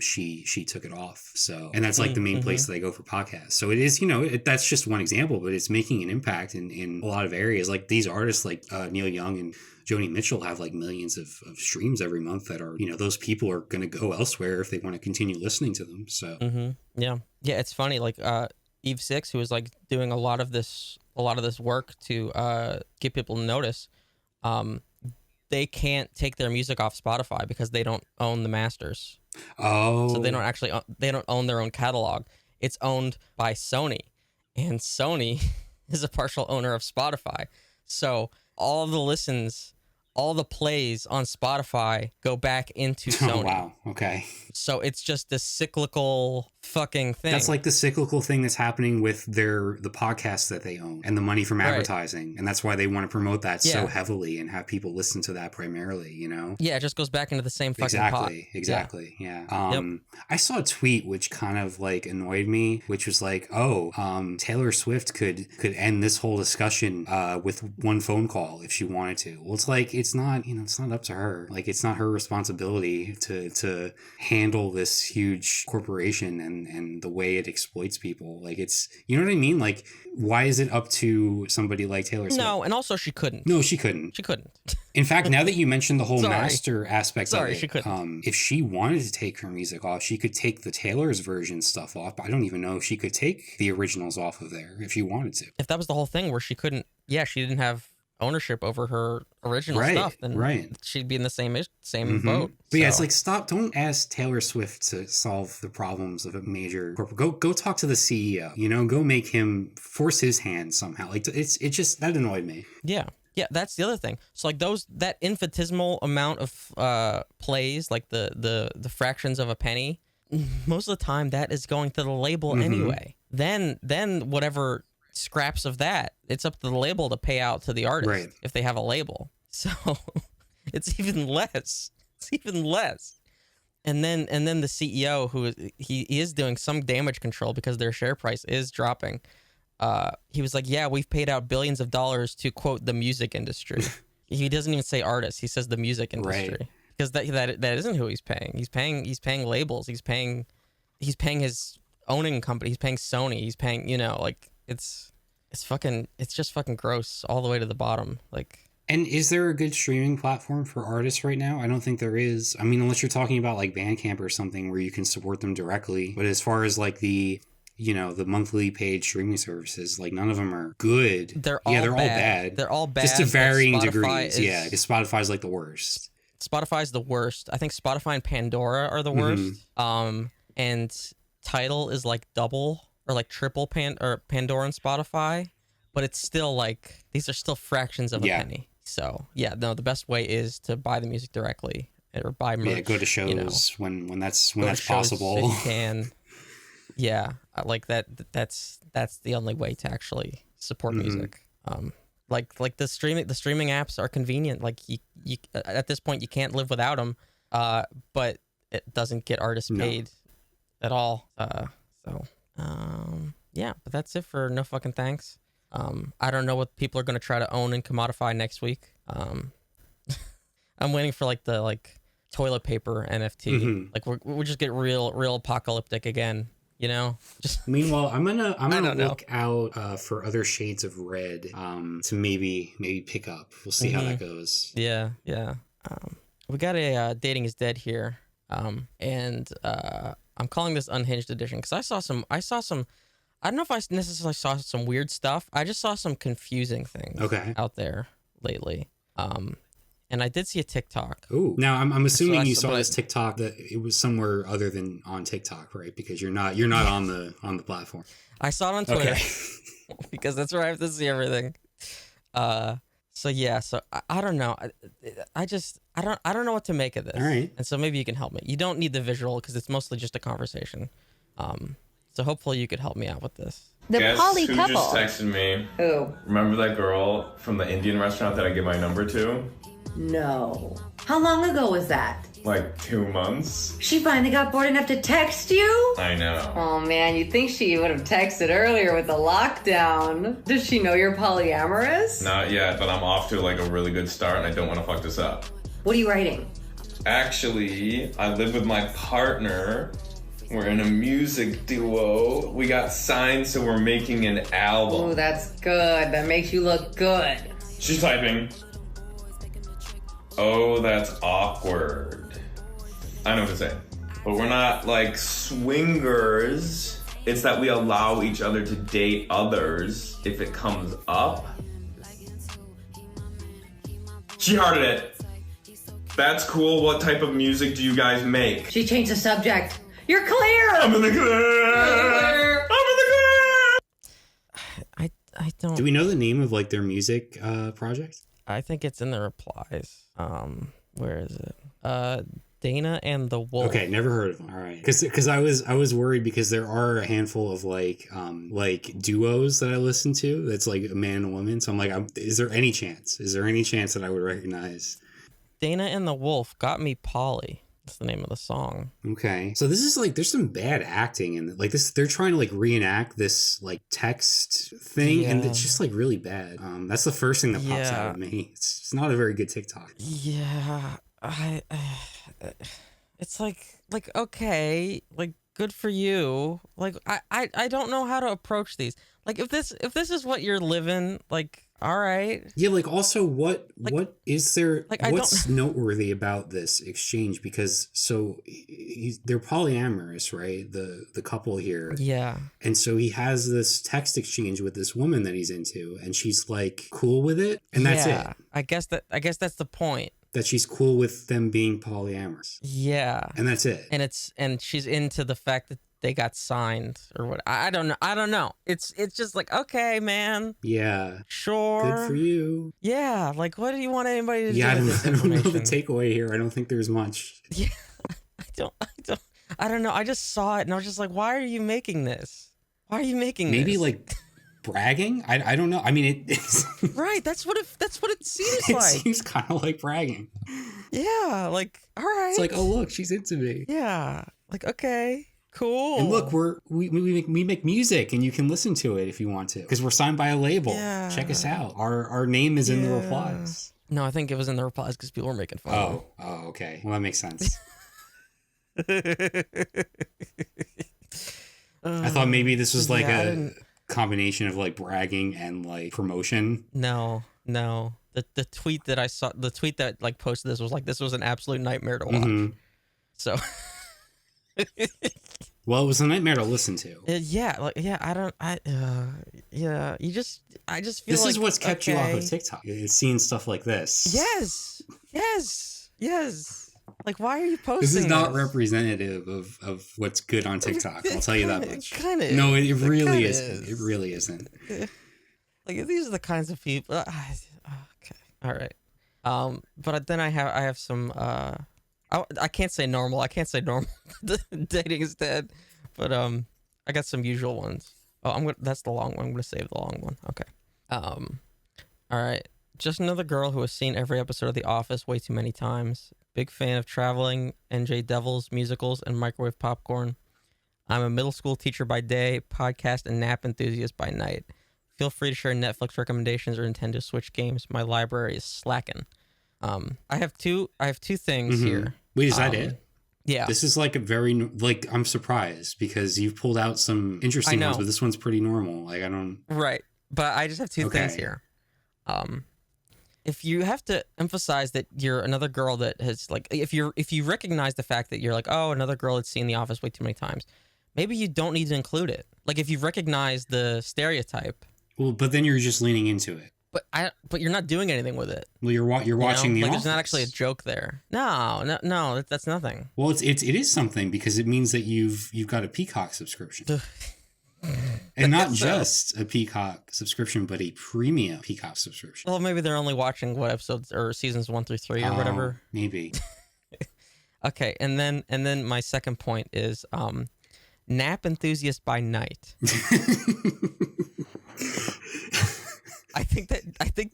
she took it off. So, and that's like the main place that I go for podcasts. So it is, that's just one example, but it's making an impact in a lot of areas. Like these artists like Neil Young and Joni Mitchell have like millions of streams every month that are, those people are going to go elsewhere if they want to continue listening to them. So yeah, it's funny. Like Eve Six, who was like doing a lot of this work to get people to notice. They can't take their music off Spotify because they don't own the masters. Oh, so they don't own their own catalog. It's owned by Sony, and Sony is a partial owner of Spotify. So all of the listens, all the plays on Spotify go back into Sony. Oh, wow. Okay. So it's just this cyclical fucking thing. That's like the cyclical thing that's happening with the podcasts that they own and the money from advertising. Right. And that's why they want to promote that so heavily and have people listen to that primarily, Yeah, it just goes back into the same fucking pot. Exactly. Yeah. I saw a tweet which kind of like annoyed me, which was like, Taylor Swift could end this whole discussion with one phone call if she wanted to. Well, it's like, it's not up to her. Like, it's not her responsibility to handle this huge corporation and the way it exploits people. Like, it's, you know what I mean? Like, why is it up to somebody like Taylor Swift? No, and also she couldn't. No, she couldn't. She couldn't. In fact, now that you mentioned the whole master aspect of it, she couldn't. If she wanted to take her music off, she could take the Taylor's version stuff off, but I don't even know if she could take the originals off of there if she wanted to. If that was the whole thing where she couldn't, she didn't have ownership over her original stuff, then she'd be in the same boat. But yeah, it's like, don't ask Taylor Swift to solve the problems of a major corporate. Go talk to the CEO, go make him force his hand somehow. Like, it just, that annoyed me. Yeah, that's the other thing. So like that infinitesimal amount of plays, like the fractions of a penny, most of the time that is going to the label anyway. Then whatever scraps of that, it's up to the label to pay out to the artist if they have a label. So it's even less. And then the CEO, who he is doing some damage control because their share price is dropping. He was like, we've paid out billions of dollars to, quote, the music industry. He doesn't even say artists. He says the music industry. Because that isn't who he's paying. He's paying labels. He's paying his owning company. He's paying Sony. He's paying, it's just fucking gross all the way to the bottom. Like, and is there a good streaming platform for artists right now? I don't think there is. I mean, unless you're talking about like Bandcamp or something where you can support them directly. But as far as like the monthly paid streaming services, like none of them are good. They're all bad. They're all bad. Just to varying degrees. Because Spotify's like the worst. Spotify's the worst. I think Spotify and Pandora are the worst. And Tidal is like double or like triple Pandora and Spotify, but it's still like, these are still fractions of a penny. So the best way is to buy the music directly or buy merch. Yeah, go to shows when that's possible. If you can. Yeah, like that's the only way to actually support music. Like the streaming apps are convenient. Like you at this point you can't live without them. But it doesn't get artists paid at all. But that's it for No Fucking Thanks. I don't know what people are going to try to own and commodify next week. I'm waiting for like the toilet paper NFT. Like we'll just get real apocalyptic again. Just meanwhile, I'm gonna look out for other shades of red to maybe pick up. We'll see how that goes. Yeah. We got a Dating is Dead here, and I'm calling this Unhinged edition because I saw some. I don't know if I necessarily saw some weird stuff. I just saw some confusing things out there lately. And I did see a TikTok. Ooh. Now I'm assuming you saw this TikTok that it was somewhere other than on TikTok, right? Because you're not on the platform. I saw it on Twitter because that's where I have to see everything. So I don't know. I don't know what to make of this. All right. And so maybe you can help me. You don't need the visual because it's mostly just a conversation. So hopefully you could help me out with this. The Guess poly who couple. just texted me? Who? Remember that girl from the Indian restaurant that I gave my number to? No. How long ago was that? Like 2 months. She finally got bored enough to text you? I know. Oh man, you'd think she would have texted earlier with the lockdown. Does she know you're polyamorous? Not yet, but I'm off to like a really good start and I don't want to fuck this up. What are you writing? Actually, I live with my partner. We're in a music duo. We got signed, so we're making an album. Ooh, that's good. That makes you look good. She's typing. Oh, that's awkward. I know what to say. But we're not like swingers. It's that we allow each other to date others if it comes up. She hearted it. That's cool. What type of music do you guys make? She changed the subject. You're clear! I'm in the clear! I'm in the clear! I don't. Do we know the name of like their music project? I think it's in the replies. Where is it? Dana and the Wolf. Okay, never heard of them. All right, because I was worried because there are a handful of like duos that I listen to. That's like a man and a woman. So I'm like, is there any chance? Is there any chance that I would recognize? Dana and the Wolf got me Polly. That's the name of the song. Okay, so this is like there's some bad acting and like this. They're trying to like reenact this like text thing, and it's just like really bad. That's the first thing that pops out of me. It's not a very good TikTok. Yeah, it's like okay, like good for you. Like I don't know how to approach these. Like if this is what you're living, like all right. Yeah, like also what is there? Like, what's noteworthy about this exchange? Because they're polyamorous, right? The couple here. Yeah. And so he has this text exchange with this woman that he's into, and she's like cool with it, and that's it. I guess that's the point. That she's cool with them being polyamorous. Yeah. And that's it. And she's into the fact that they got signed or what. I don't know. It's just like, okay, man. Yeah. Sure. Good for you. Yeah. Like, what do you want anybody to do I with this don't know information? the takeaway here. I don't think there's much. Yeah. I don't know. I just saw it and I was just like, why are you making this? Why are you making this? Maybe like bragging? I don't know. I mean, it's right. That's what it seems it like. It seems kind of like bragging. Yeah. Like, all right. It's like, oh look, she's into me. Yeah. Like, okay. Cool. And look, we make music, and you can listen to it if you want to, because we're signed by a label. Yeah. Check us out. Our name is in the replies. No, I think it was in the replies because people were making fun of it. Oh, okay. Well, that makes sense. I thought maybe this was like a combination of like bragging and like promotion. No. The tweet that I saw, the tweet that like posted this was like, this was an absolute nightmare to watch. Mm-hmm. So. Well, it was a nightmare to listen to. I just feel this like is what's kept you off of TikTok. It's seeing stuff like this. Yes. Like, why are you posting this? Is not representative of what's good on TikTok. I'll tell you that much. Kind of. No, it really isn't. It really isn't. Like, these are the kinds of people. Okay, all right. But then I have some. I can't say normal. Dating is dead. But I got some usual ones. Oh, that's the long one. I'm gonna save the long one. Okay. All right. Just another girl who has seen every episode of The Office way too many times. Big fan of traveling, NJ Devils, musicals, and microwave popcorn. I'm a middle school teacher by day, podcast and nap enthusiast by night. Feel free to share Netflix recommendations or Nintendo Switch games. My library is slacking. I have two things here. Wait, is that it? Yeah. This is like a very, like, I'm surprised because you've pulled out some interesting ones, but this one's pretty normal. Like, I don't. Right. But I just have two things here. If you have to emphasize that you're another girl that has, like, if you recognize the fact that you're like, oh, another girl that's seen The Office way too many times, maybe you don't need to include it. Like, if you recognize the stereotype. Well, but then you're just leaning into it. But you're not doing anything with it. Well, you're watching The Office. There's not actually a joke there. No, that's nothing. Well, it is something because it means that you've got a Peacock subscription, and not just a Peacock subscription, but a premium Peacock subscription. Well, maybe they're only watching what episodes or seasons 1 through 3 or whatever. Maybe. Okay, and then my second point is nap enthusiast by night. I think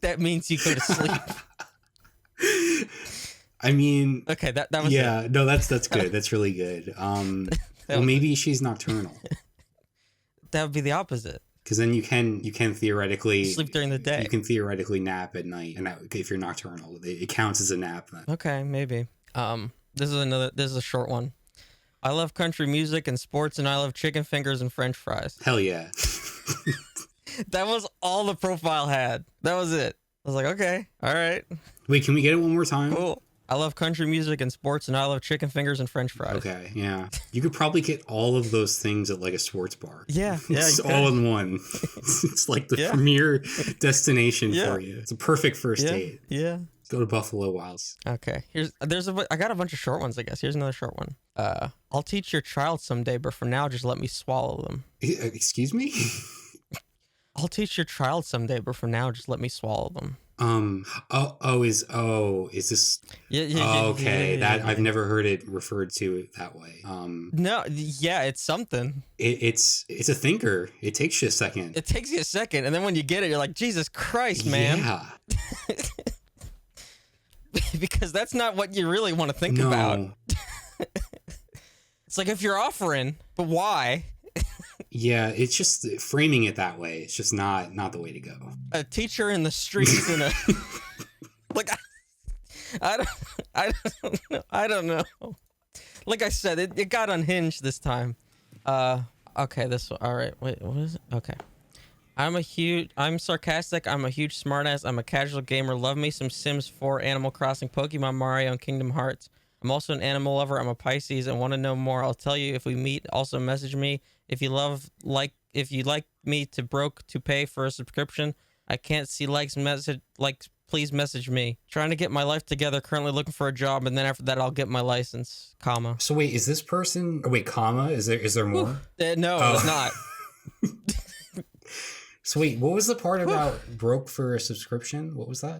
that means you go to sleep. I mean, Okay, that was yeah, it. no, that's good. That's really good. Well, maybe she's nocturnal. That would be the opposite. Because then you can theoretically Sleep during the day. You can theoretically nap at night, and that, if you're nocturnal, it counts as a nap. Then. Okay, maybe. This is a short one. I love country music and sports, and I love chicken fingers and French fries. Hell yeah. That was all the profile had. That was it. I was like, okay, all right, Wait, can we get it one more time? cool. I love country music and sports, and I love chicken fingers and French fries. Okay, yeah. You could probably get all of those things at like a sports bar. Yeah, It's you all could. in one. It's like the Yeah. premier destination Yeah. for you. It's a perfect first Yeah, date. yeah. Go to Buffalo Wilds. Okay. I got a bunch of short ones, I guess. Here's another short one. I'll teach your child someday, but for now, just let me swallow them. Excuse me? I'll teach your child someday, but for now, just let me swallow them. Is this? Yeah. Okay, yeah. I've never heard it referred to that way. No, yeah, it's something. It's a thinker. It takes you a second. It takes you a second, and then when you get it, you're like, Jesus Christ, man. Yeah. Because that's not what you really want to think No. about. It's like if you're offering, but why? Yeah, it's just framing it that way. It's just not the way to go. A teacher in the streets and a like I don't know. Like I said, it got unhinged this time. Okay, all right. Wait, what is it? Okay. I'm sarcastic, I'm a huge smartass, I'm a casual gamer, love me some Sims 4, Animal Crossing, Pokemon, Mario, and Kingdom Hearts. I'm also an animal lover, I'm a Pisces, and want to know more. I'll tell you if we meet. Also message me if you like me to broke to pay for a subscription. I can't see please message me. Trying to get my life together, currently looking for a job, and then after that I'll get my license, comma. So wait, is this person? Oh, wait, comma? Is there more? No, Oh. it's not. So wait, what was the part about broke for a subscription? What was that?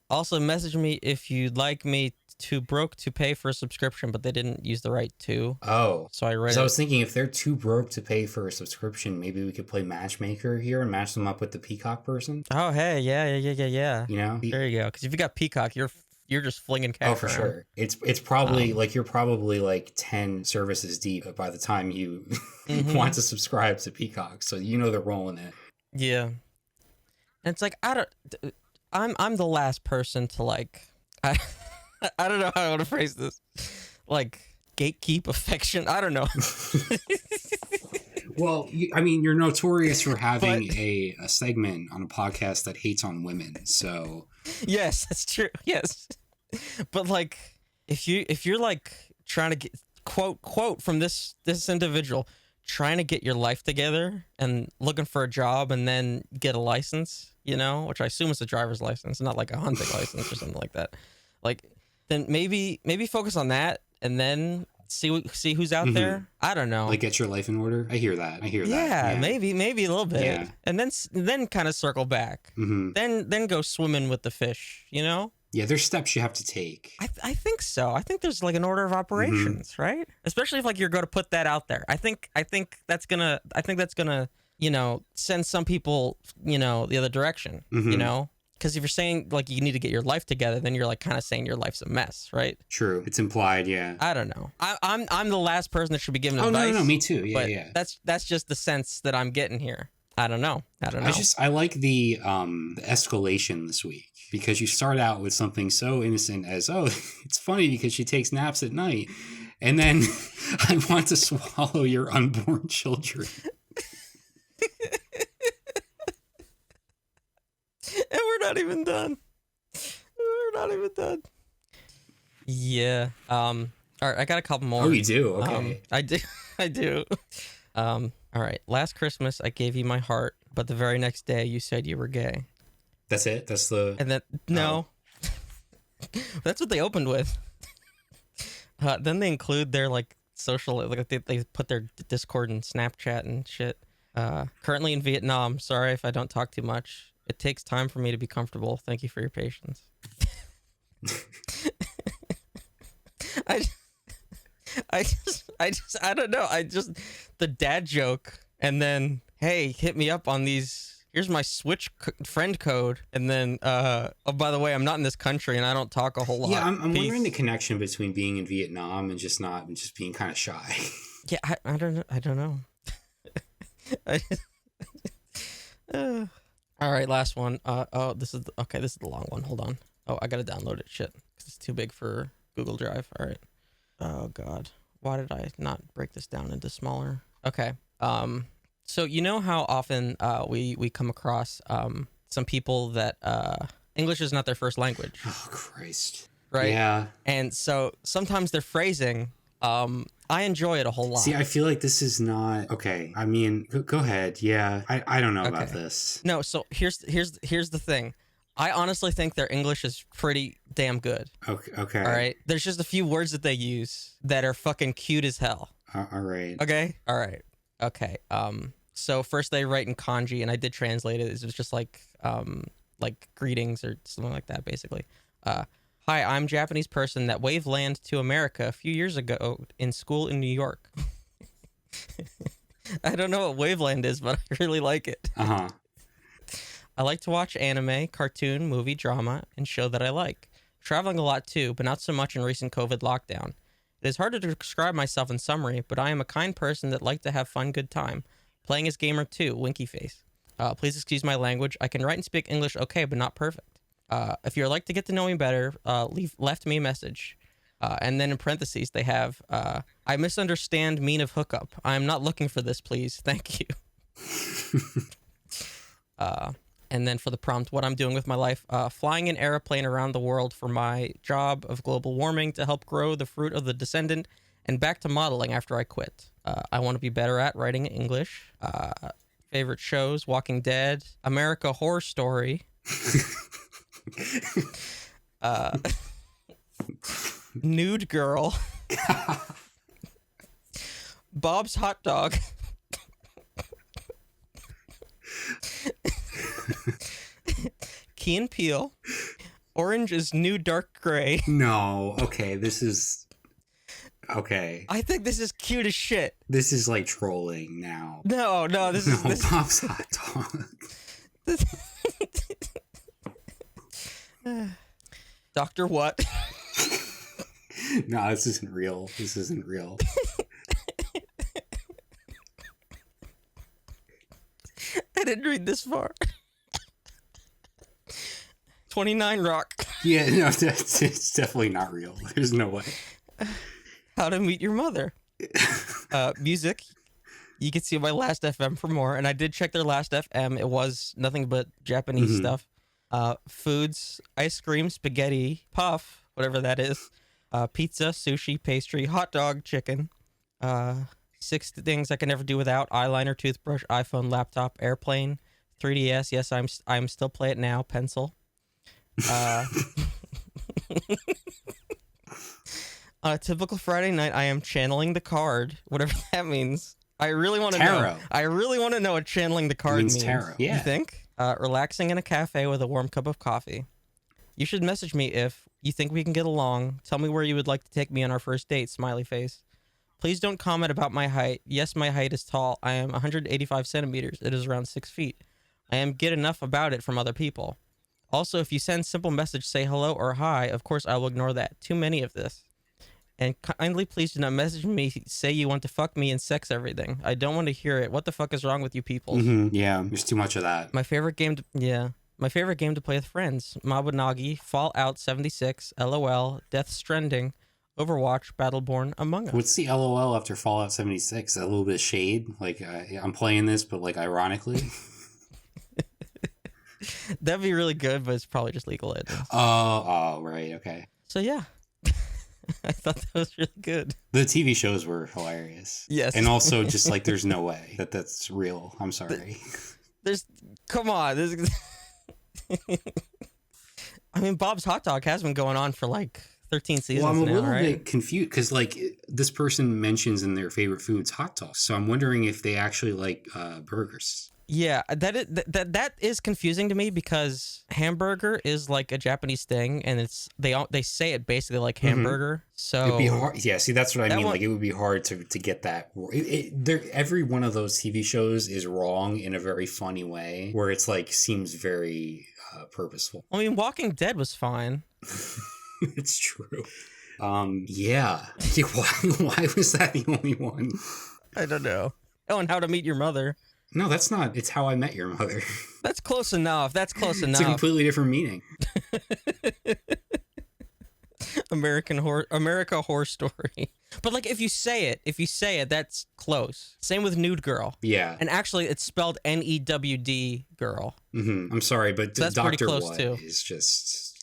Also message me if you'd like me to broke to pay for a subscription, but they didn't use the right to. Oh, So I read so I it. was thinking if they're too broke to pay for a subscription, maybe we could play matchmaker here and match them up with the Peacock person. Oh, hey, yeah. You know? There you go. Because if you got Peacock, you're just flinging cash Oh, for around. sure. It's probably like you're probably like 10 services deep by the time you Mhm. want to subscribe to Peacock. So you know they're rolling it. Yeah. And it's like I'm the last person to like I don't know how I want to phrase this. Like gatekeep affection. I don't know. Well, you're notorious for having a segment on a podcast that hates on women. So Yes, that's true. Yes. But like if you're like trying to get quote from this individual, trying to get your life together and looking for a job and then get a license, which I assume is a driver's license, not like a hunting license or something like that. Like then maybe focus on that and then see who's out there. I don't know. like get your life in order. I hear that. Yeah, maybe a little bit. Yeah. And then kind of circle back. Mm-hmm. Then go swimming with the fish, Yeah, there's steps you have to take. I think so. I think there's like an order of operations, right? Especially if like you're going to put that out there. I think that's gonna send some people the other direction. Because if you're saying like you need to get your life together, then you're like kind of saying your life's a mess, right? True, it's implied. Yeah. I don't know. I'm the last person that should be giving Oh advice. no, me too. Yeah, but yeah. That's just the sense that I'm getting here. I don't know. I like the escalation this week because you start out with something so innocent as, oh, it's funny because she takes naps at night, and then I want to swallow your unborn children. And we're not even done. Yeah. All right, I got a couple more. Oh, you do? Okay. I do. All right. Last Christmas, I gave you my heart, but the very next day, you said you were gay. That's it? That's the... And then, no. That's what they opened with. Then they include their, like, social... Like, they put their Discord and Snapchat and shit. Currently in Vietnam. Sorry if I don't talk too much. It takes time for me to be comfortable. Thank you for your patience. I don't know. The dad joke, and then, hey, hit me up on these here's my Switch friend code, and then oh, by the way, I'm not in this country and I don't talk a whole lot. Yeah, I'm wondering the connection between being in Vietnam and just being kind of shy. Yeah, I don't know. All right, last one. This is the long one. Hold on. Oh, I gotta download it. Shit, 'cause it's too big for Google Drive. All right. Oh God, why did I not break this down into smaller? Okay. So you know how often we come across some people that English is not their first language. Oh Christ. Right. Yeah. And so sometimes their phrasing, I enjoy it a whole lot. See, I feel like this is not okay. I mean, go ahead. Yeah, I don't know about this. No, so here's the thing. I honestly think their English is pretty damn good. Okay. All right. There's just a few words that they use that are fucking cute as hell. All right. Okay. All right. Okay. So first they write in kanji, and I did translate it. It was just like greetings or something like that, basically. Hi, I'm Japanese person that waved land to America a few years ago in school in New York. I don't know what waveland is, but I really like it. Uh-huh. I like to watch anime, cartoon, movie, drama, and show that I like. Traveling a lot too, but not so much in recent COVID lockdown. It is hard to describe myself in summary, but I am a kind person that like to have fun, good time. Playing as gamer too, winky face. Please excuse my language. I can write and speak English okay, but not perfect. If you'd like to get to know me better, left me a message. And then in parentheses, they have, I misunderstand mean of hookup. I am not looking for this, please. Thank you. And then for the prompt, what I'm doing with my life, flying an airplane around the world for my job of global warming to help grow the fruit of the descendant, and back to modeling after I quit. I want to be better at writing English. Favorite shows, Walking Dead, America Horror Story. Nude Girl. Bob's Hot Dog. Key and Peele. Orange is New Dark Gray. No. Okay, this is... Okay. I think this is cute as shit. This is like trolling now. No, this is... Bob's Hot Dog. Dr. What? No, this isn't real. This isn't real. I didn't read this far. 29 Rock. Yeah, no, it's definitely not real. There's no way. How to Meet Your Mother. Music. You can see my Last FM for more, and I did check their Last FM. It was nothing but Japanese stuff. Foods, ice cream, spaghetti, puff, whatever that is. Pizza, sushi, pastry, hot dog, chicken. 6 things I can never do without: eyeliner, toothbrush, iPhone, laptop, airplane, 3DS. Yes, I'm still play it now. Pencil. On a typical Friday night, I am channeling the card, whatever that means. I really want to know. I really want to know what channeling the card means. Tarot. Yeah. You think? Relaxing in a cafe with a warm cup of coffee. You should message me if you think we can get along. Tell me where you would like to take me on our first date, smiley face. Please don't comment about my height. Yes, my height is tall. I am 185 centimeters. It is around 6 feet. I am good enough about it from other people. Also, if you send simple message, say hello or hi, of course I will ignore that. Too many of this. And kindly please do not message me, say you want to fuck me and sex everything. I don't want to hear it. What the fuck is wrong with you people? Yeah, there's too much of that. My favorite game to play with friends. Mabunagi, Fallout 76, LOL, Death Stranding, Overwatch, Battleborn, Among Us. What's the LOL after Fallout 76? A little bit of shade? Like, I'm playing this, but like ironically? That'd be really good, but it's probably just League of Legends. Oh, right, okay. So yeah. I thought that was really good. The TV shows were hilarious. Yes. And also just like, there's no way that's real. I'm sorry. Come on. I mean, Bob's Hot Dog has been going on for like 13 seasons now, right? Well, I'm a little bit confused because like this person mentions in their favorite foods hot dogs. So I'm wondering if they actually like burgers. Yeah, that is confusing to me because hamburger is like a Japanese thing, and they say it basically like hamburger. So it'd be hard. Yeah, see, that's what I mean. one- Like, it would be hard to get that. Every one of those TV shows is wrong in a very funny way, where it's like seems very purposeful. I mean, Walking Dead was fine. It's true. Yeah. Why was that the only one? I don't know. Oh, and How to Meet Your Mother. No, that's not. It's How I Met Your Mother. That's close enough. That's close enough. It's a completely different meaning. America Horror Story. But like, if you say it, that's close. Same with Nude Girl. Yeah. And actually, it's spelled N-E-W-D girl. Mm-hmm. I'm sorry, but So that's pretty Dr. close, What too. is just...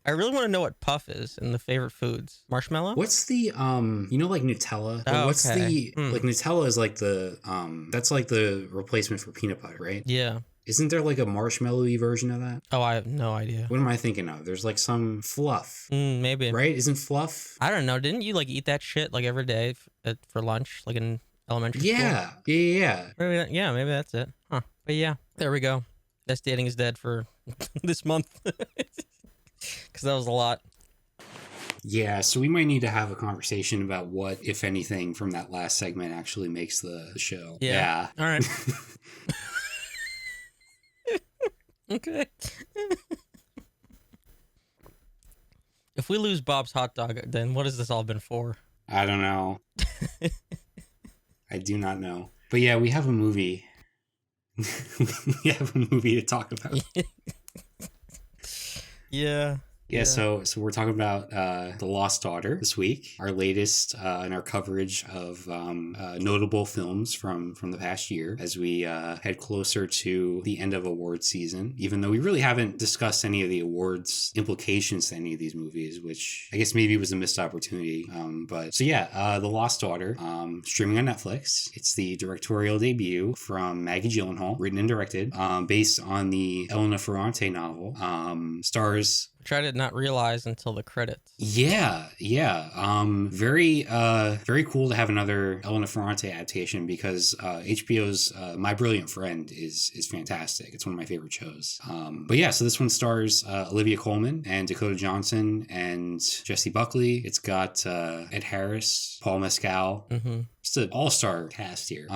I really want to know what puff is in the favorite foods. Marshmallow? What's the like Nutella? Oh, what's okay. the like Nutella is like the that's like the replacement for peanut butter, right? Yeah. Isn't there like a marshmallowy version of that? Oh, I have no idea. What am I thinking of? There's like some fluff, Maybe. right? Isn't fluff? I don't know. Didn't you like eat that shit like every day for lunch, like in elementary school? Yeah. Maybe that's it. Huh. But yeah, there we go. That's Dating is Dead for this month. Because that was a lot. Yeah, so we might need to have a conversation about what, if anything, from that last segment actually makes the show. Yeah. All right. Okay. If we lose Bob's hot dog, then what has this all been for? I don't know. I do not know. But yeah, we have a movie. We have a movie to talk about. Yeah. Yeah, so we're talking about The Lost Daughter this week, our latest in our coverage of notable films from the past year as we head closer to the end of awards season, even though we really haven't discussed any of the awards implications to any of these movies, which I guess maybe was a missed opportunity. But so yeah, The Lost Daughter, streaming on Netflix. It's the directorial debut from Maggie Gyllenhaal, written and directed, based on the Elena Ferrante novel. Stars... Which I did not realize until the credits. Yeah. Very cool to have another Elena Ferrante adaptation because HBO's My Brilliant Friend is fantastic. It's one of my favorite shows. But yeah, so this one stars Olivia Colman and Dakota Johnson and Jessie Buckley. It's got Ed Harris, Paul Mescal. Mm-hmm. Just an all-star cast here.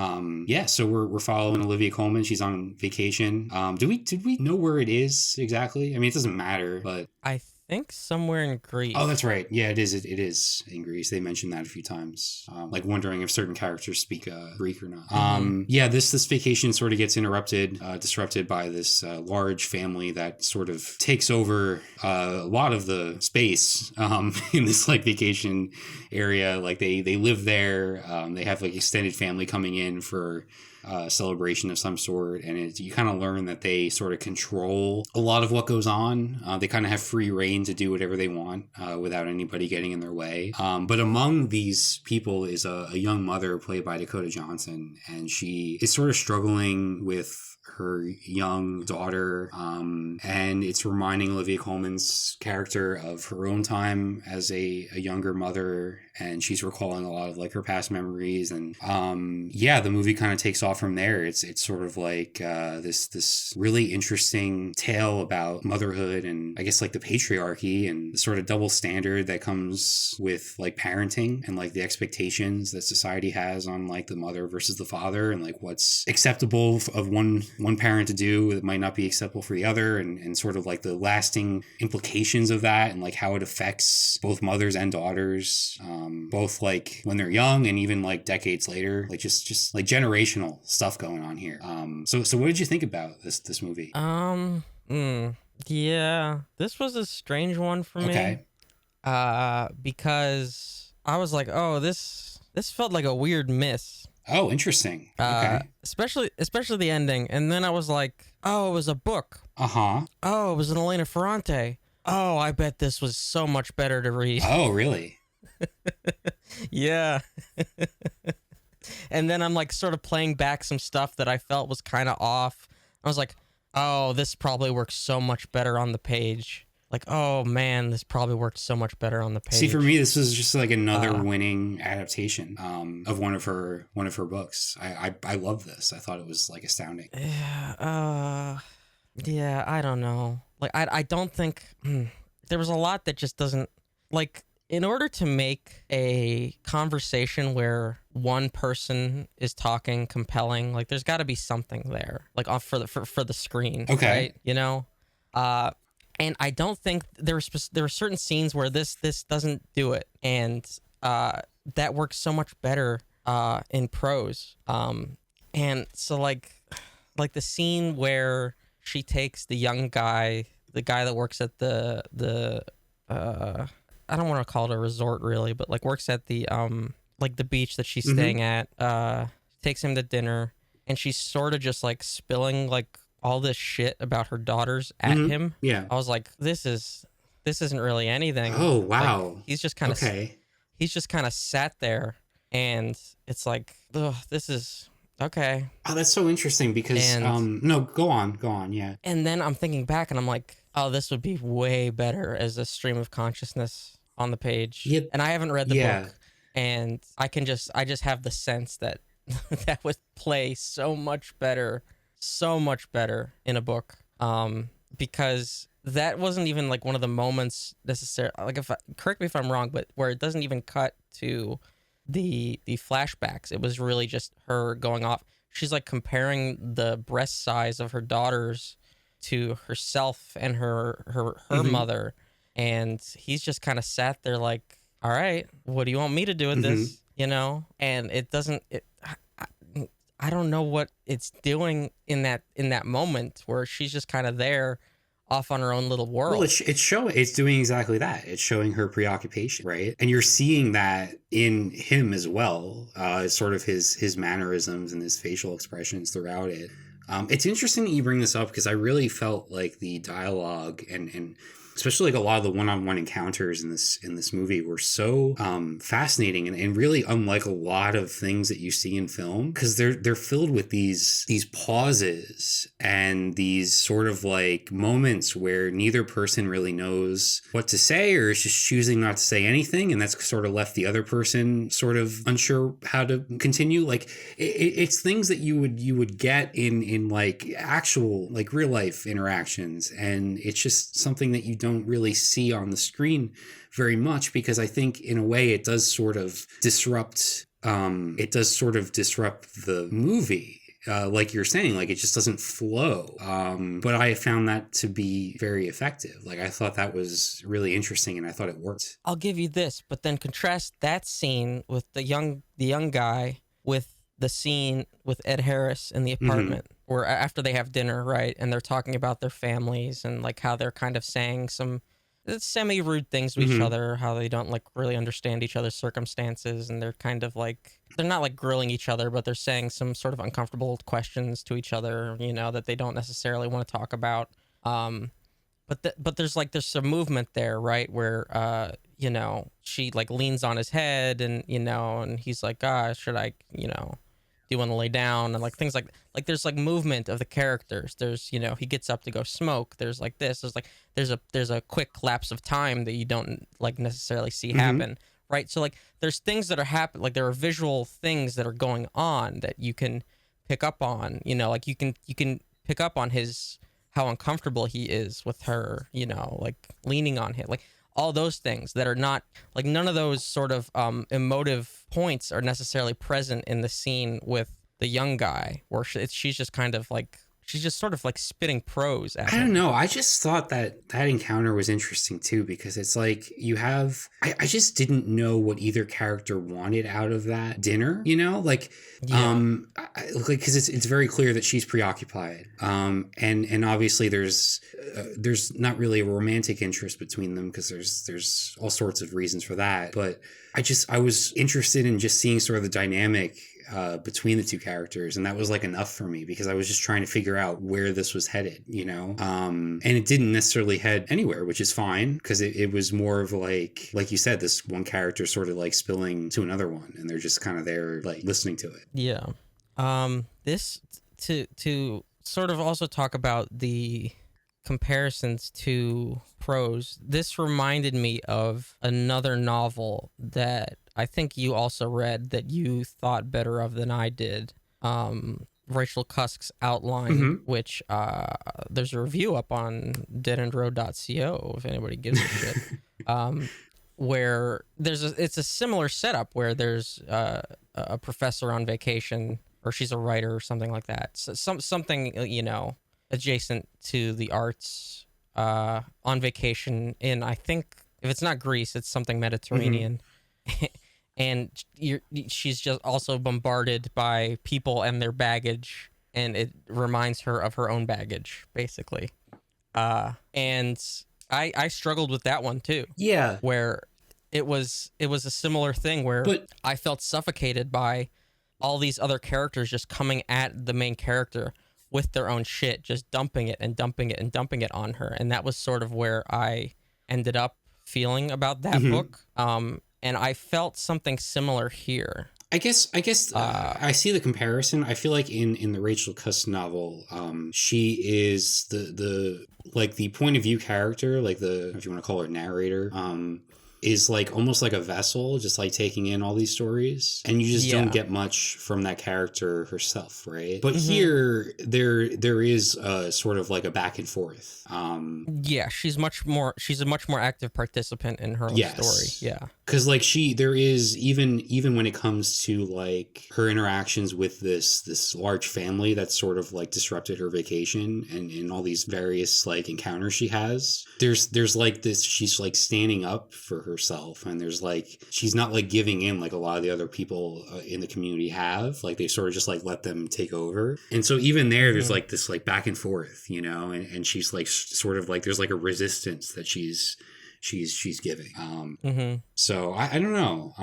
Yeah, so we're following Olivia Colman. She's on vacation. Did we know where it is exactly? I mean, it doesn't matter, but I think somewhere in Greece. oh, that's right. Yeah, it is. It is in Greece. They mentioned that a few times. Like wondering if certain characters speak Greek or not. Yeah, this vacation sort of gets disrupted by this large family that sort of takes over a lot of the space in this like vacation area. Like they live there. They have like extended family coming in for celebration of some sort, and you kind of learn that they sort of control a lot of what goes on. They kind of have free reign to do whatever they want without anybody getting in their way. But among these people is a young mother played by Dakota Johnson, and she is sort of struggling with her young daughter, and it's reminding Olivia Colman's character of her own time as a younger mother, and she's recalling a lot of like her past memories, and yeah, the movie kind of takes off from there. It's sort of like this really interesting tale about motherhood and I guess like the patriarchy and the sort of double standard that comes with like parenting and like the expectations that society has on like the mother versus the father, and like what's acceptable of one parent to do that might not be acceptable for the other, and sort of like the lasting implications of that, and like how it affects both mothers and daughters, both like when they're young and even like decades later, like just like generational stuff going on here. So what did you think about this movie? Yeah, this was a strange one for me. Okay. Because I was like, oh, this felt like a weird miss. Oh, interesting. Okay. Especially the ending. And then I was like, oh, it was a book. Uh-huh. Oh, it was an Elena Ferrante. Oh, I bet this was so much better to read. Oh, really? Yeah. And then I'm like sort of playing back some stuff that I felt was kind of off. I was like, oh, this probably works so much better on the page. like, oh man, this probably worked so much better on the page. See, for me, this was just like another winning adaptation of one of her books. I love this. I thought it was like astounding. Yeah, I don't know. Like, I don't think there was a lot that just doesn't, like, in order to make a conversation where one person is talking compelling, like, there's got to be something there, like, for the screen. Okay. Right? You know? And I don't think there are certain scenes where this doesn't do it, and that works so much better in prose. And so like the scene where she takes the young guy, the guy that works at the I don't want to call it a resort really, but like works at the like the beach that she's staying at, takes him to dinner, and she's sort of just like spilling like all this shit about her daughters at him. Yeah. I was like, this isn't really anything. Oh, wow. Like, he's just kind of he's just kind of sat there, and it's like, ugh, this is okay. Oh, that's so interesting because no, go on, yeah. And then I'm thinking back, and I'm like, oh, this would be way better as a stream of consciousness on the page. Yeah. And I haven't read the book, and I just have the sense that that would play so much better in a book, because that wasn't even like one of the moments necessarily, like, correct me if I'm wrong, but where it doesn't even cut to the flashbacks. It was really just her going off. She's like comparing the breast size of her daughters to herself and her mother, and he's just kind of sat there like, all right, what do you want me to do with this, you know? And it doesn't, I don't know what it's doing in that moment where she's just kind of there off on her own little world. Well, it's doing exactly that. It's showing her preoccupation, right? And you're seeing that in him as well, sort of his mannerisms and his facial expressions throughout it. It's interesting that you bring this up because I really felt like the dialogue and especially like a lot of the one-on-one encounters in this movie were so fascinating and really unlike a lot of things that you see in film, because they're filled with these pauses and these sort of like moments where neither person really knows what to say or is just choosing not to say anything, and that's sort of left the other person sort of unsure how to continue. Like it's things that you would get in like actual like real life interactions, and it's just something that you don't really see on the screen very much, because I think in a way it does sort of disrupt the movie, like you're saying, like it just doesn't flow, but I found that to be very effective. Like I thought that was really interesting and I thought it worked. I'll give you this, but then contrast that scene with the young guy with the scene with Ed Harris in the apartment, or after they have dinner, right? And they're talking about their families and like how they're kind of saying some semi-rude things to each other, how they don't like really understand each other's circumstances, and they're kind of like, they're not like grilling each other, but they're saying some sort of uncomfortable questions to each other, you know, that they don't necessarily want to talk about. But there's some movement there, right? Where, you know, she like leans on his head, and, you know, and he's like, should I, you know, do you want to lay down? And like things like there's like movement of the characters. There's, you know, he gets up to go smoke. There's like this. There's like there's a quick lapse of time that you don't like necessarily see happen, right? So like there's things that are happen, like there are visual things that are going on that you can pick up on. You know, like you can pick up on how uncomfortable he is with her. You know, like leaning on him, like all those things that are not like, none of those sort of emotive points are necessarily present in the scene with the young guy, where she's just kind of like, she's just sort of like spitting prose at him. I don't know. I just thought that encounter was interesting too, because it's like you have, I just didn't know what either character wanted out of that dinner, you know, like, like, cause it's very clear that she's preoccupied. And obviously there's not really a romantic interest between them, because there's all sorts of reasons for that. But I was interested in just seeing sort of the dynamic between the two characters, and that was like enough for me, because I was just trying to figure out where this was headed, you know, and it didn't necessarily head anywhere, which is fine, because it was more of like you said, this one character sort of like spilling to another one, and they're just kind of there like listening to it. Yeah. This to sort of also talk about the comparisons to prose, this reminded me of another novel that I think you also read that you thought better of than I did. Rachel Cusk's Outline, which there's a review up on DeadEndRoad.co if anybody gives a shit. Where it's a similar setup where there's a professor on vacation, or she's a writer or something like that. So something, adjacent to the arts, on vacation in, I think, if it's not Greece, it's something Mediterranean. And she's just also bombarded by people and their baggage, and it reminds her of her own baggage, basically. And I struggled with that one too. Yeah, where it was a similar thing where I felt suffocated by all these other characters just coming at the main character with their own shit, just dumping it and dumping it and dumping it on her, and that was sort of where I ended up feeling about that book. And I felt something similar here. I guess I see the comparison. I feel like in the Rachel Cusk novel, she is the point of view character, like if you want to call her narrator, is like almost like a vessel, just like taking in all these stories, and you just don't get much from that character herself, right? But here there is sort of like a back and forth. She's a much more active participant in her own story. Yeah, because like there is even when it comes to like her interactions with this large family that's sort of like disrupted her vacation, and all these various like encounters she has, there's like this, she's like standing up for herself, and there's like, she's not like giving in like a lot of the other people in the community have, like they sort of just like let them take over. And so even there's like this like back and forth, and she's like sort of like, there's like a resistance that she's giving. So I don't know.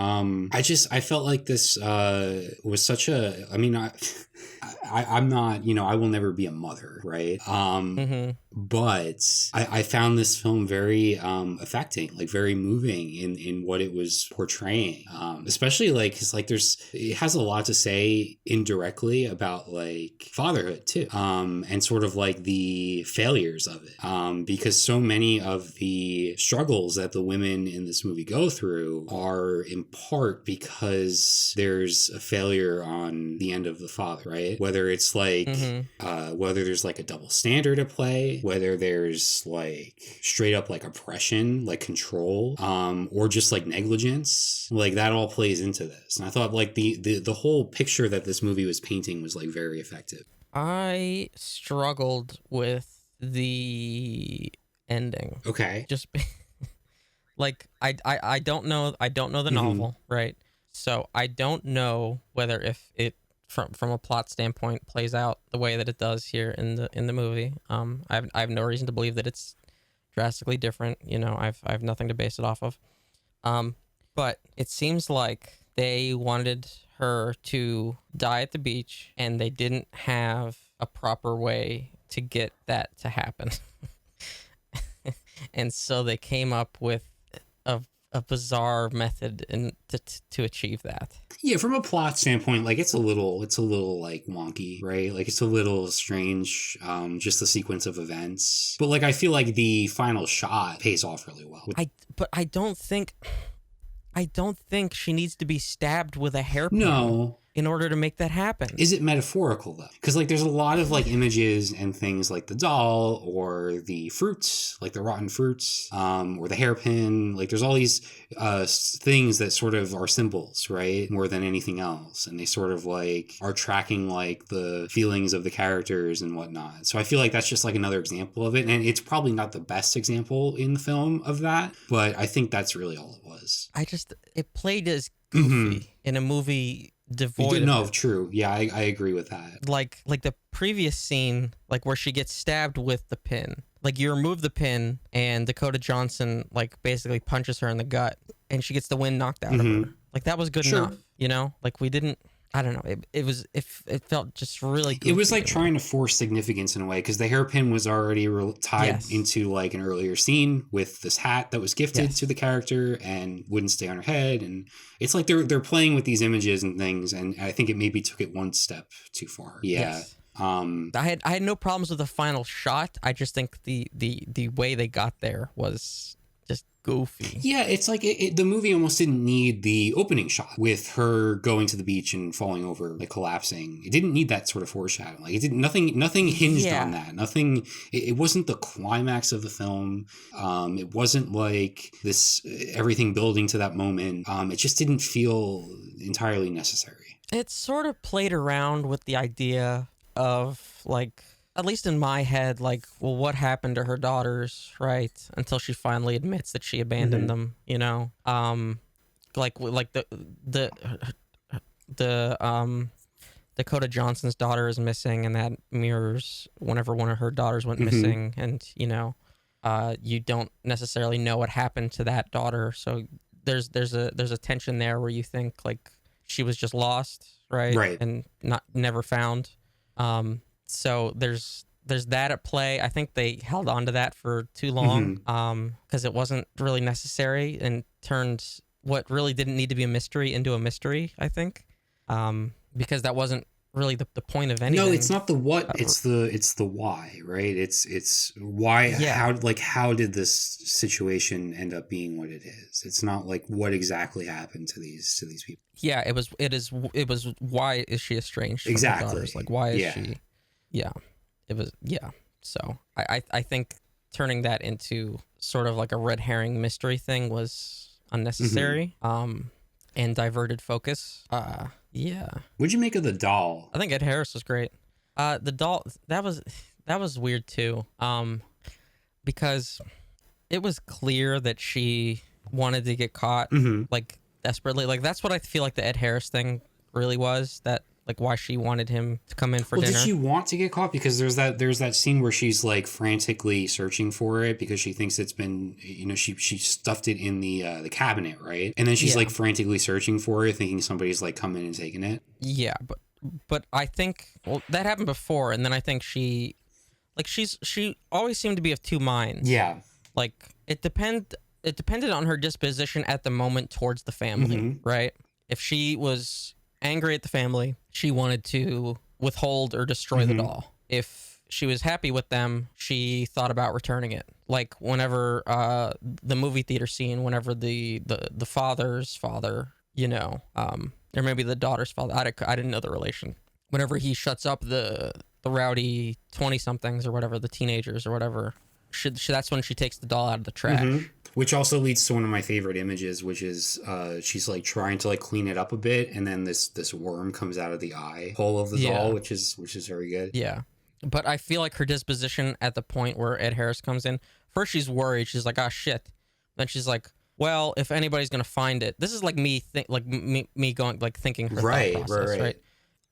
I felt like this was such a, I mean, I'm not, I will never be a mother, right? But I found this film very affecting, like very moving in what it was portraying. Especially like, cause like it has a lot to say indirectly about like fatherhood too. And sort of like the failures of it. Because so many of the struggles that the women in this movie go through are in part because there's a failure on the end of the father, right? Whether it's like, whether there's like a double standard at play, whether there's like straight up like oppression, like control, or just like negligence, like that all plays into this. And I thought like the whole picture that this movie was painting was like very effective. I struggled with the ending. Okay. Just like I don't know the novel, right? So I don't know whether if it from a plot standpoint plays out the way that it does here in the movie. I have no reason to believe that it's drastically different. I have nothing to base it off of. But it seems like they wanted her to die at the beach, and they didn't have a proper way to get that to happen. And so they came up with a bizarre method to achieve that. Yeah, from a plot standpoint, like it's a little like wonky, right? Like it's a little strange, just the sequence of events. But like I feel like the final shot pays off really well. But I don't think she needs to be stabbed with a hairpin. No. In order to make that happen. Is it metaphorical though? Because like there's a lot of like images and things like the doll or the fruits, like the rotten fruits, or the hairpin. Like there's all these things that sort of are symbols, right? More than anything else. And they sort of like are tracking like the feelings of the characters and whatnot. So I feel like that's just like another example of it. And it's probably not the best example in the film of that, but I think that's really all it was. It played as goofy in a movie devoid of it. True. Yeah, I agree with that. Like the previous scene, like where she gets stabbed with the pin. Like you remove the pin and Dakota Johnson like basically punches her in the gut and she gets the wind knocked out of her. Like that was good enough, Like we didn't, I don't know. It felt just really goofy. It was like trying to force significance in a way because the hairpin was already tied into like an earlier scene with this hat that was gifted to the character and wouldn't stay on her head. And it's like they're playing with these images and things. And I think it maybe took it one step too far. Yeah. Yes. I had no problems with the final shot. I just think the way they got there was just goofy. Yeah, it's like the movie almost didn't need the opening shot with her going to the beach and falling over, like collapsing. It didn't need that sort of foreshadowing. Like it didn't. Nothing hinged on that. Nothing. It wasn't the climax of the film. It wasn't like this everything building to that moment. It just didn't feel entirely necessary. It sort of played around with the idea of, like, at least in my head, like, well, what happened to her daughters, right? Until she finally admits that she abandoned them, you know? Like Dakota Johnson's daughter is missing, and that mirrors whenever one of her daughters went missing, and, you know, you don't necessarily know what happened to that daughter, so there's a tension there where you think, like, she was just lost, right? And never found. So there's that at play. I think they held on to that for too long, because it wasn't really necessary and turned what really didn't need to be a mystery into a mystery, I think, because that wasn't really the point of anything. No, it's not the what, it's the why, right? It's why, how did this situation end up being what it is? It's not like what exactly happened to these people. Yeah, it was why is she estranged from her Exactly. daughters? Like, why is she? Yeah, it was. Yeah, so I think turning that into sort of like a red herring mystery thing was unnecessary, and diverted focus. Yeah. What'd you make of the doll? I think Ed Harris was great. The doll, that was weird too, because it was clear that she wanted to get caught, like, desperately. Like, that's what I feel like the Ed Harris thing really was, that, like, why she wanted him to come in for dinner. Did she want to get caught? Because there's that scene where she's, like, frantically searching for it because she thinks it's been, you know, she stuffed it in the cabinet, right? And then she's like frantically searching for it, thinking somebody's like come in and taken it. Yeah, but I think, well, that happened before, and then I think she always seemed to be of two minds. Yeah, like it depended on her disposition at the moment towards the family, right? If she was angry at the family, she wanted to withhold or destroy the doll. If she was happy with them, she thought about returning it. Like, whenever the movie theater scene, whenever the father's father, you know, or maybe the daughter's father, I didn't know the relation. Whenever he shuts up the rowdy 20-somethings or whatever, the teenagers or whatever, that's when she takes the doll out of the trash. Which also leads to one of my favorite images, which is she's like trying to like clean it up a bit, and then this worm comes out of the eye hole of the doll, which is very good. Yeah, but I feel like her disposition at the point where Ed Harris comes in, first she's worried, she's like, "Ah, shit." Then she's like, "Well, if anybody's gonna find it," this is like me going, like, thinking her thought process, right?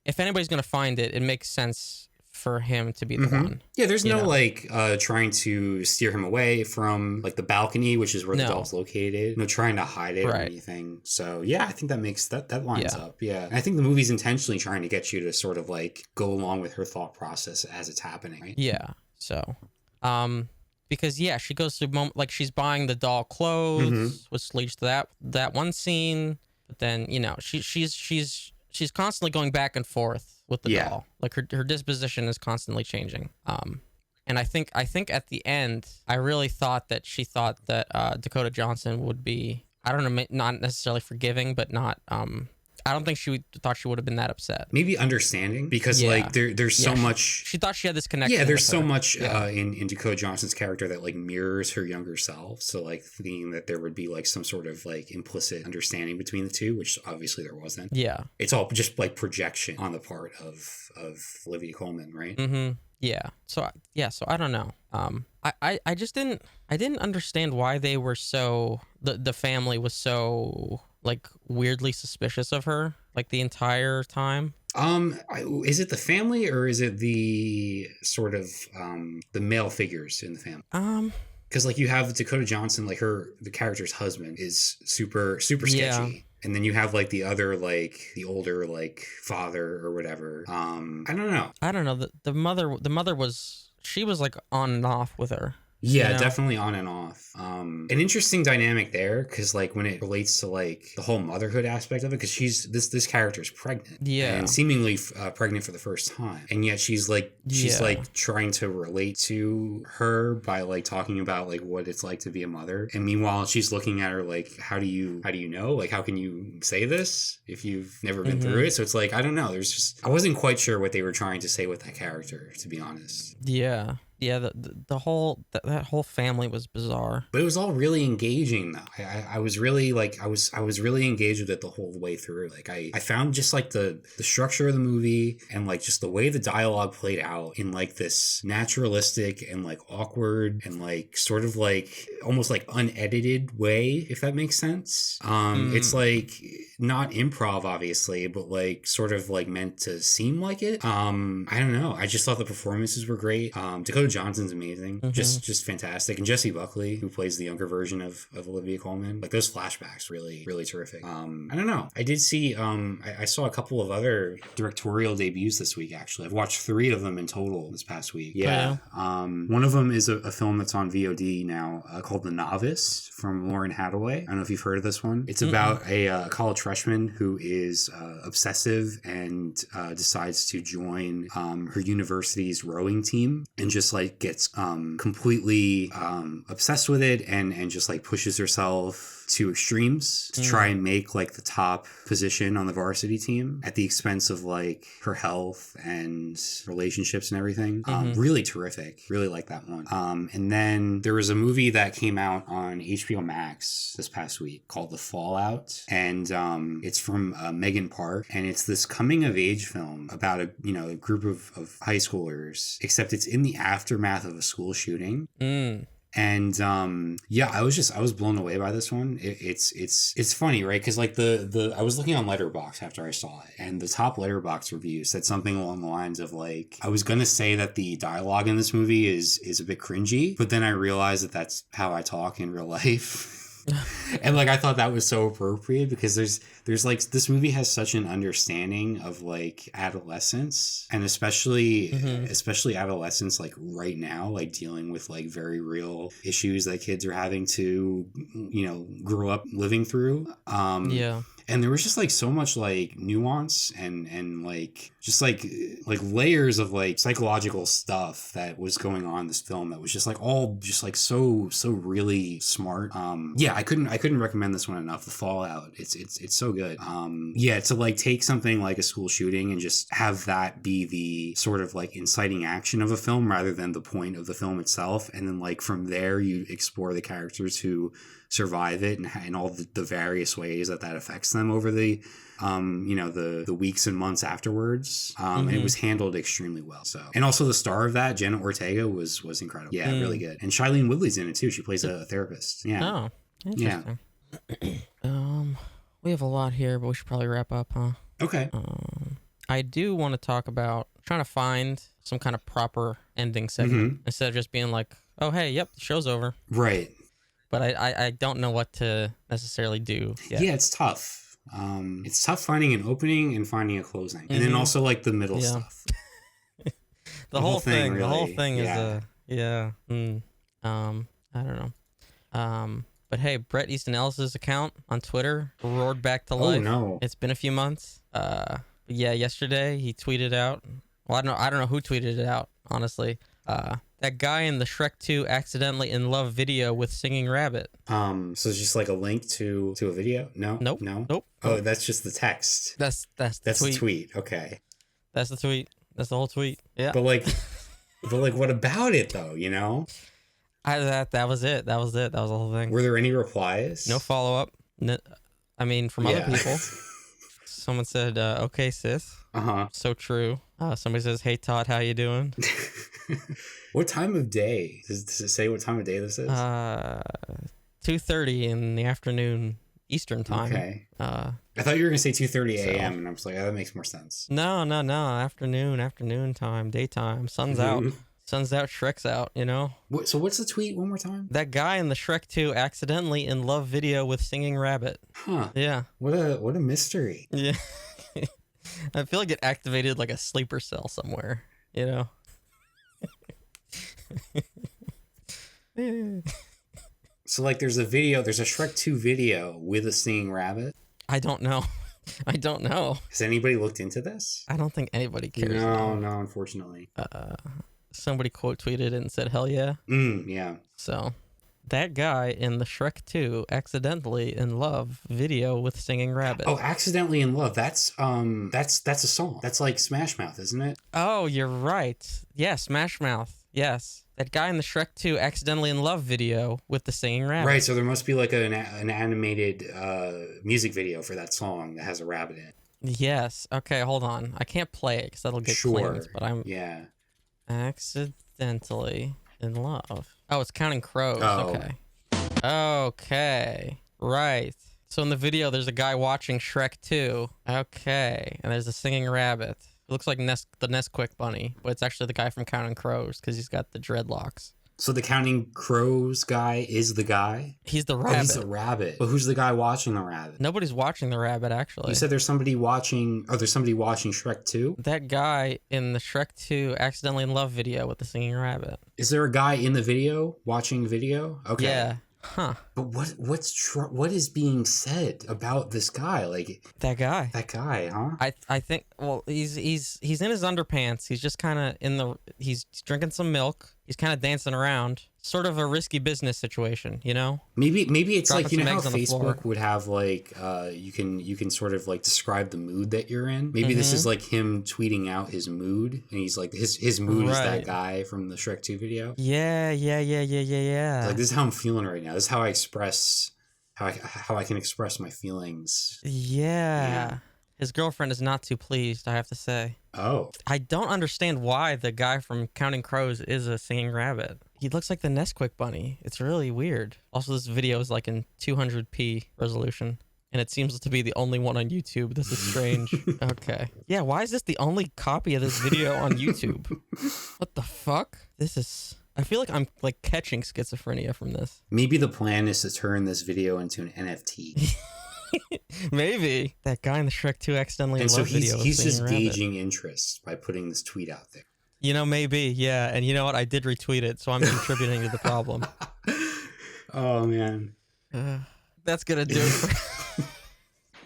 If anybody's gonna find it, it makes sense for him to be the one. Yeah, there's no like trying to steer him away from like the balcony, which is where the doll's located. No trying to hide it or anything. So yeah, I think that makes that lines up. Yeah. And I think the movie's intentionally trying to get you to sort of like go along with her thought process as it's happening, right? Yeah. So because she goes through like she's buying the doll clothes, which leads to that one scene, but then, you know, she's constantly going back and forth with the doll. Like, her disposition is constantly changing. And I think at the end, I really thought that she thought that Dakota Johnson would be, I don't know, not necessarily forgiving, but not I don't think she thought she would have been that upset. Maybe understanding, because like there's so much. She thought she had this connection. Yeah, there's so much in Dakota Johnson's character that like mirrors her younger self. So like thinking that there would be like some sort of like implicit understanding between the two, which obviously there wasn't. Yeah, it's all just like projection on the part of Olivia Colman, right? Yeah. So I don't know. I just didn't understand why they were so the family was so like weirdly suspicious of her like the entire time. Is it the family or is it the sort of the male figures in the family? Because like you have Dakota Johnson, like the character's husband is super sketchy. Yeah. And then you have like the other, like the older, like father or whatever. I don't know. The mother was, she was like on and off with her. Yeah, you know? definitely on and off. An interesting dynamic there, because like when it relates to like the whole motherhood aspect of it, because she's this character is pregnant, Yeah. and seemingly pregnant for the first time, and yet she's like Yeah. trying to relate to her by like talking about like what it's like to be a mother, and meanwhile she's looking at her like, how do you know, like how can you say this if you've never been through it? So it's like, I don't know, I wasn't quite sure what they were trying to say with that character, to be honest. Yeah. Yeah, the whole that whole family was bizarre. But it was all really engaging though. I was really like I was really engaged with it the whole way through. Like I found just like the structure of the movie and like just the way the dialogue played out in like this naturalistic and like awkward and like sort of like almost like unedited way, if that makes sense. It's like not improv obviously, but like sort of like meant to seem like it. I don't know. I just thought the performances were great. Dakota Johnson's amazing, just fantastic, and Jessie Buckley, who plays the younger version of Olivia Colman, like those flashbacks, really terrific. I don't know. I did see. I saw a couple of other directorial debuts this week. Actually, I've watched 3 of them in total this past week. Yeah. One of them is a film that's on VOD now called The Novice from Lauren Hadaway. I don't know if you've heard of this one. It's about a college freshman who is obsessive and decides to join her university's rowing team and just like gets completely obsessed with it and just like pushes herself to extremes to try and make like the top position on the varsity team at the expense of like her health and relationships and everything. Really terrific. Really like that one. And then there was a movie that came out on HBO Max this past week called The Fallout, and it's from Megan Park, and it's this coming of age film about a group of high schoolers, except it's in the aftermath of a school shooting. And yeah, I was blown away by this one. It's funny, right? Because like I was looking on Letterboxd after I saw it, and the top Letterboxd review said something along the lines of like, I was gonna say that the dialogue in this movie is a bit cringy, but then I realized that that's how I talk in real life. And like I thought that was so appropriate, because there's like, this movie has such an understanding of like adolescence, and especially adolescence like right now, like dealing with like very real issues that kids are having to grow up living through. And there was just like so much like nuance and like just like layers of like psychological stuff that was going on in this film that was just like all just like so really smart. Yeah, I couldn't recommend this one enough. The Fallout, it's so good. Yeah, to like take something like a school shooting and just have that be the sort of like inciting action of a film rather than the point of the film itself, and then like from there you explore the characters who survive it and all the various ways that affects them over the the weeks and months afterwards. And it was handled extremely well. So, and also the star of that, Jenna Ortega, was incredible. Yeah, really good. And Shailene Woodley's in it too. She plays a therapist. Yeah. Oh, interesting. Yeah. We have a lot here, but we should probably wrap up, huh? Okay. I do want to talk about trying to find some kind of proper ending segment instead of just being like, oh, hey, yep, the show's over. Right. But I don't know what to necessarily do yet. Yeah, it's tough. It's tough finding an opening and fnding a closing. And then also like the middle stuff. the whole thing. Really, the whole thing is I don't know. But hey, Bret Easton Ellis's account on Twitter roared back to life. Oh no. It's been a few months. Yeah, yesterday he tweeted out. Well, I don't know who tweeted it out, honestly. That guy in the Shrek 2 accidentally in love video with singing rabbit. So it's just like a link to a video? No? Nope. No? Nope. Oh, that's just the text. That's the tweet. Okay. That's the tweet. That's the whole tweet. Yeah. But like what about it though, That was it. That was the whole thing. Were there any replies? No follow-up. No, I mean, from other people. Someone said, okay, sis. Uh-huh. So true. Somebody says, hey, Todd, how you doing? What time of day? Does it say what time of day this is? 2:30 in the afternoon Eastern time. Okay. I thought you were going to say 2:30 a.m. and I was like, oh, that makes more sense. No. Afternoon time, daytime. Sun's out. Sun's out, Shrek's out, So what's the tweet one more time? That guy in the Shrek 2 accidentally in love video with singing rabbit. Huh. Yeah. What a mystery. Yeah. I feel like it activated like a sleeper cell somewhere, So like there's a Shrek 2 video with a singing rabbit. I don't know. I don't know. Has anybody looked into this? I don't think anybody cares. No, unfortunately. Somebody quote tweeted it and said, hell yeah. Yeah. So that guy in the Shrek 2 Accidentally in Love video with singing rabbit. Oh, Accidentally in Love. That's a song. That's like Smash Mouth, isn't it? Oh, you're right. Yeah, Smash Mouth. Yes. That guy in the Shrek 2 Accidentally in Love video with the singing rabbit. Right, so there must be like an animated music video for that song that has a rabbit in it. Yes. Okay, hold on. I can't play it because that'll get claimed, but I'm Accidentally in Love. Oh, it's Counting Crows. Oh. Okay. Right. So in the video, there's a guy watching Shrek 2. Okay. And there's a singing rabbit. It looks like the Nesquik bunny, but it's actually the guy from Counting Crows because he's got the dreadlocks. So the Counting Crows guy is the guy? He's the rabbit. Oh, he's the rabbit. But who's the guy watching the rabbit? Nobody's watching the rabbit, actually. You said there's somebody watching Shrek 2? That guy in the Shrek 2 Accidentally in Love video with the singing rabbit. Is there a guy in the video watching video? Okay. Yeah. Huh. But what is being said about this guy? Like that guy, huh? I think. Well, he's in his underpants. He's just kind of he's drinking some milk. He's kind of dancing around. Sort of a risky business situation, you know? Maybe it's Dropping like, you know how Facebook would have like you can sort of like describe the mood that you're in. Maybe this is like him tweeting out his mood, and he's like his mood is that guy from the Shrek 2 video. Yeah. Like, this is how I'm feeling right now. This is how I express how I can express my feelings. Yeah. His girlfriend is not too pleased, I have to say. Oh. I don't understand why the guy from Counting Crows is a singing rabbit. He looks like the Nesquik bunny. It's really weird. Also, this video is like in 200p resolution, and it seems to be the only one on YouTube. This is strange. Okay. Yeah, why is this the only copy of this video on YouTube? What the fuck? I feel like I'm like catching schizophrenia from this. Maybe the plan is to turn this video into an NFT. Maybe. That guy in the Shrek 2 Accidentally in Love video. He's just gauging interest by putting this tweet out there. You know, maybe, yeah. And you know what? I did retweet it, so I'm contributing to the problem. Oh, man. That's going to do it.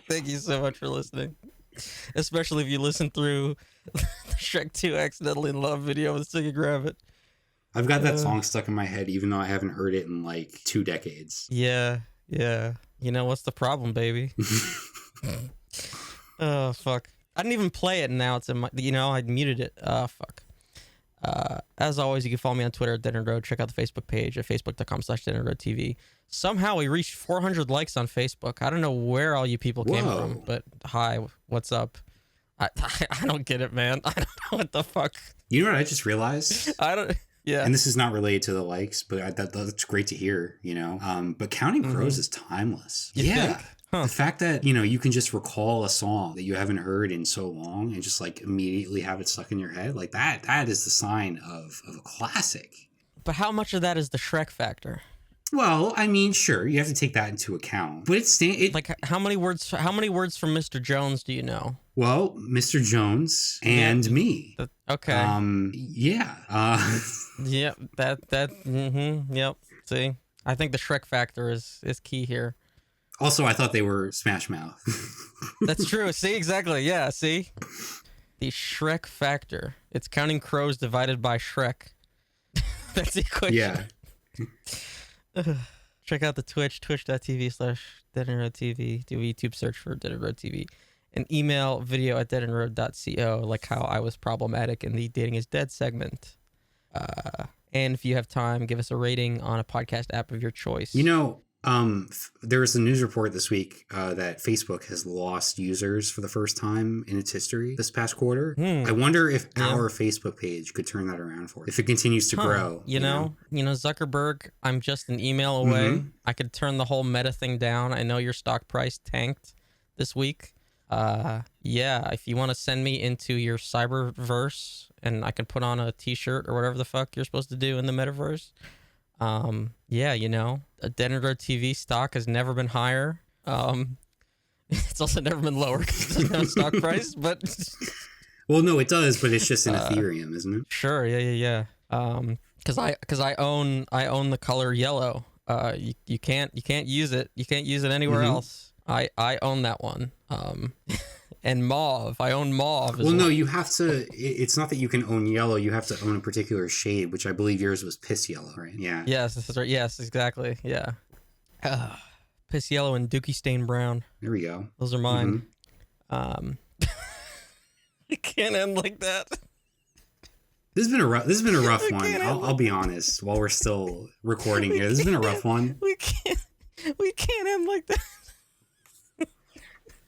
Thank you so much for listening. Especially if you listen through the Shrek 2 Accidentally in Love video with Singing Rabbit. I've got that song stuck in my head, even though I haven't heard it in like 2 decades. Yeah. You know, what's the problem, baby? Oh, fuck. I didn't even play it, and now it's in my... You know, I muted it. Oh, fuck. As always, you can follow me on Twitter at DeadEndRoad. Check out the Facebook page at facebook.com/DeadEndRoadTV. Somehow we reached 400 likes on Facebook. I don't know where all you people came from, but hi, what's up? I don't get it, man. I don't know what the fuck. You know what I just realized? Yeah. And this is not related to the likes, but that's great to hear, you know? But Counting Crows is timeless. You think? Huh. The fact that, you know, you can just recall a song that you haven't heard in so long and just like immediately have it stuck in your head, like that is the sign of a classic. But how much of that is the Shrek factor? Well, I mean, sure, you have to take that into account. But like how many words from Mr. Jones do you know? Well, Mr. Jones and me. Okay. Yeah. Yeah, yep. See? I think the Shrek factor is key here. Also, I thought they were Smash Mouth. That's true. See, exactly. Yeah, see? The Shrek factor. It's Counting Crows divided by Shrek. That's the equation. Yeah. Check out the Twitch, twitch.tv/DeadEndRoadTV. Do a YouTube search for DeadEndRoad TV. And email video@deadendroad.co, like how I was problematic in the Dating is Dead segment. And if you have time, give us a rating on a podcast app of your choice. You know, there was a news report this week that Facebook has lost users for the first time in its history this past quarter. I wonder if our Facebook page could turn that around for it, if it continues to grow. You know, Zuckerberg, I'm just an email away. I could turn the whole Meta thing down. I know your stock price tanked this week. Yeah, if you want to send me into your cyberverse and I can put on a t-shirt or whatever the fuck you're supposed to do in the metaverse. Yeah, you know, a DeadEndRoad TV stock has never been higher. It's also never been lower because it doesn't have a stock price, but... Well, no, it does, but it's just in Ethereum, isn't it? Sure, yeah. because I own the color yellow. You can't use it. You can't use it anywhere else. I own that one. And mauve. I own mauve. Well, no, you have to. It's not that you can own yellow. You have to own a particular shade, which I believe yours was piss yellow, right? Yeah. Yes, this is right. Yes, exactly. Yeah. Piss yellow and dookie stain brown. There we go. Those are mine. It can't end like that. This has been a rough one. I'll be honest. While we're still recording here, this has been a rough one. We can't end like that.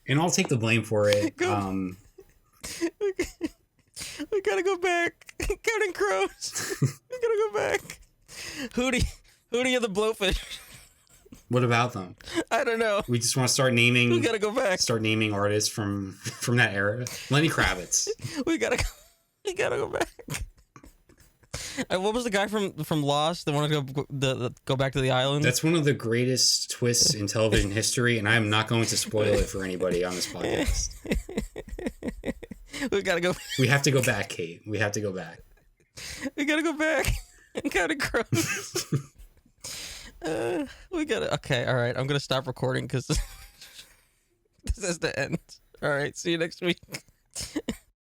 And I'll take the blame for it. We gotta go back. Counting crows. We gotta go back. Hootie of the Blowfish. What about them? I don't know. We just want to start naming. We gotta go back. Start naming artists from that era. Lenny Kravitz. We gotta go back. What was the guy from Lost that wanted to go back to the island? That's one of the greatest twists in television history, and I am not going to spoil it for anybody on this podcast. We gotta go. We have to go back, Kate. We have to go back. We gotta go back and Counting crows. We gotta. Okay, all right. I'm gonna stop recording because this has to end. All right. See you next week.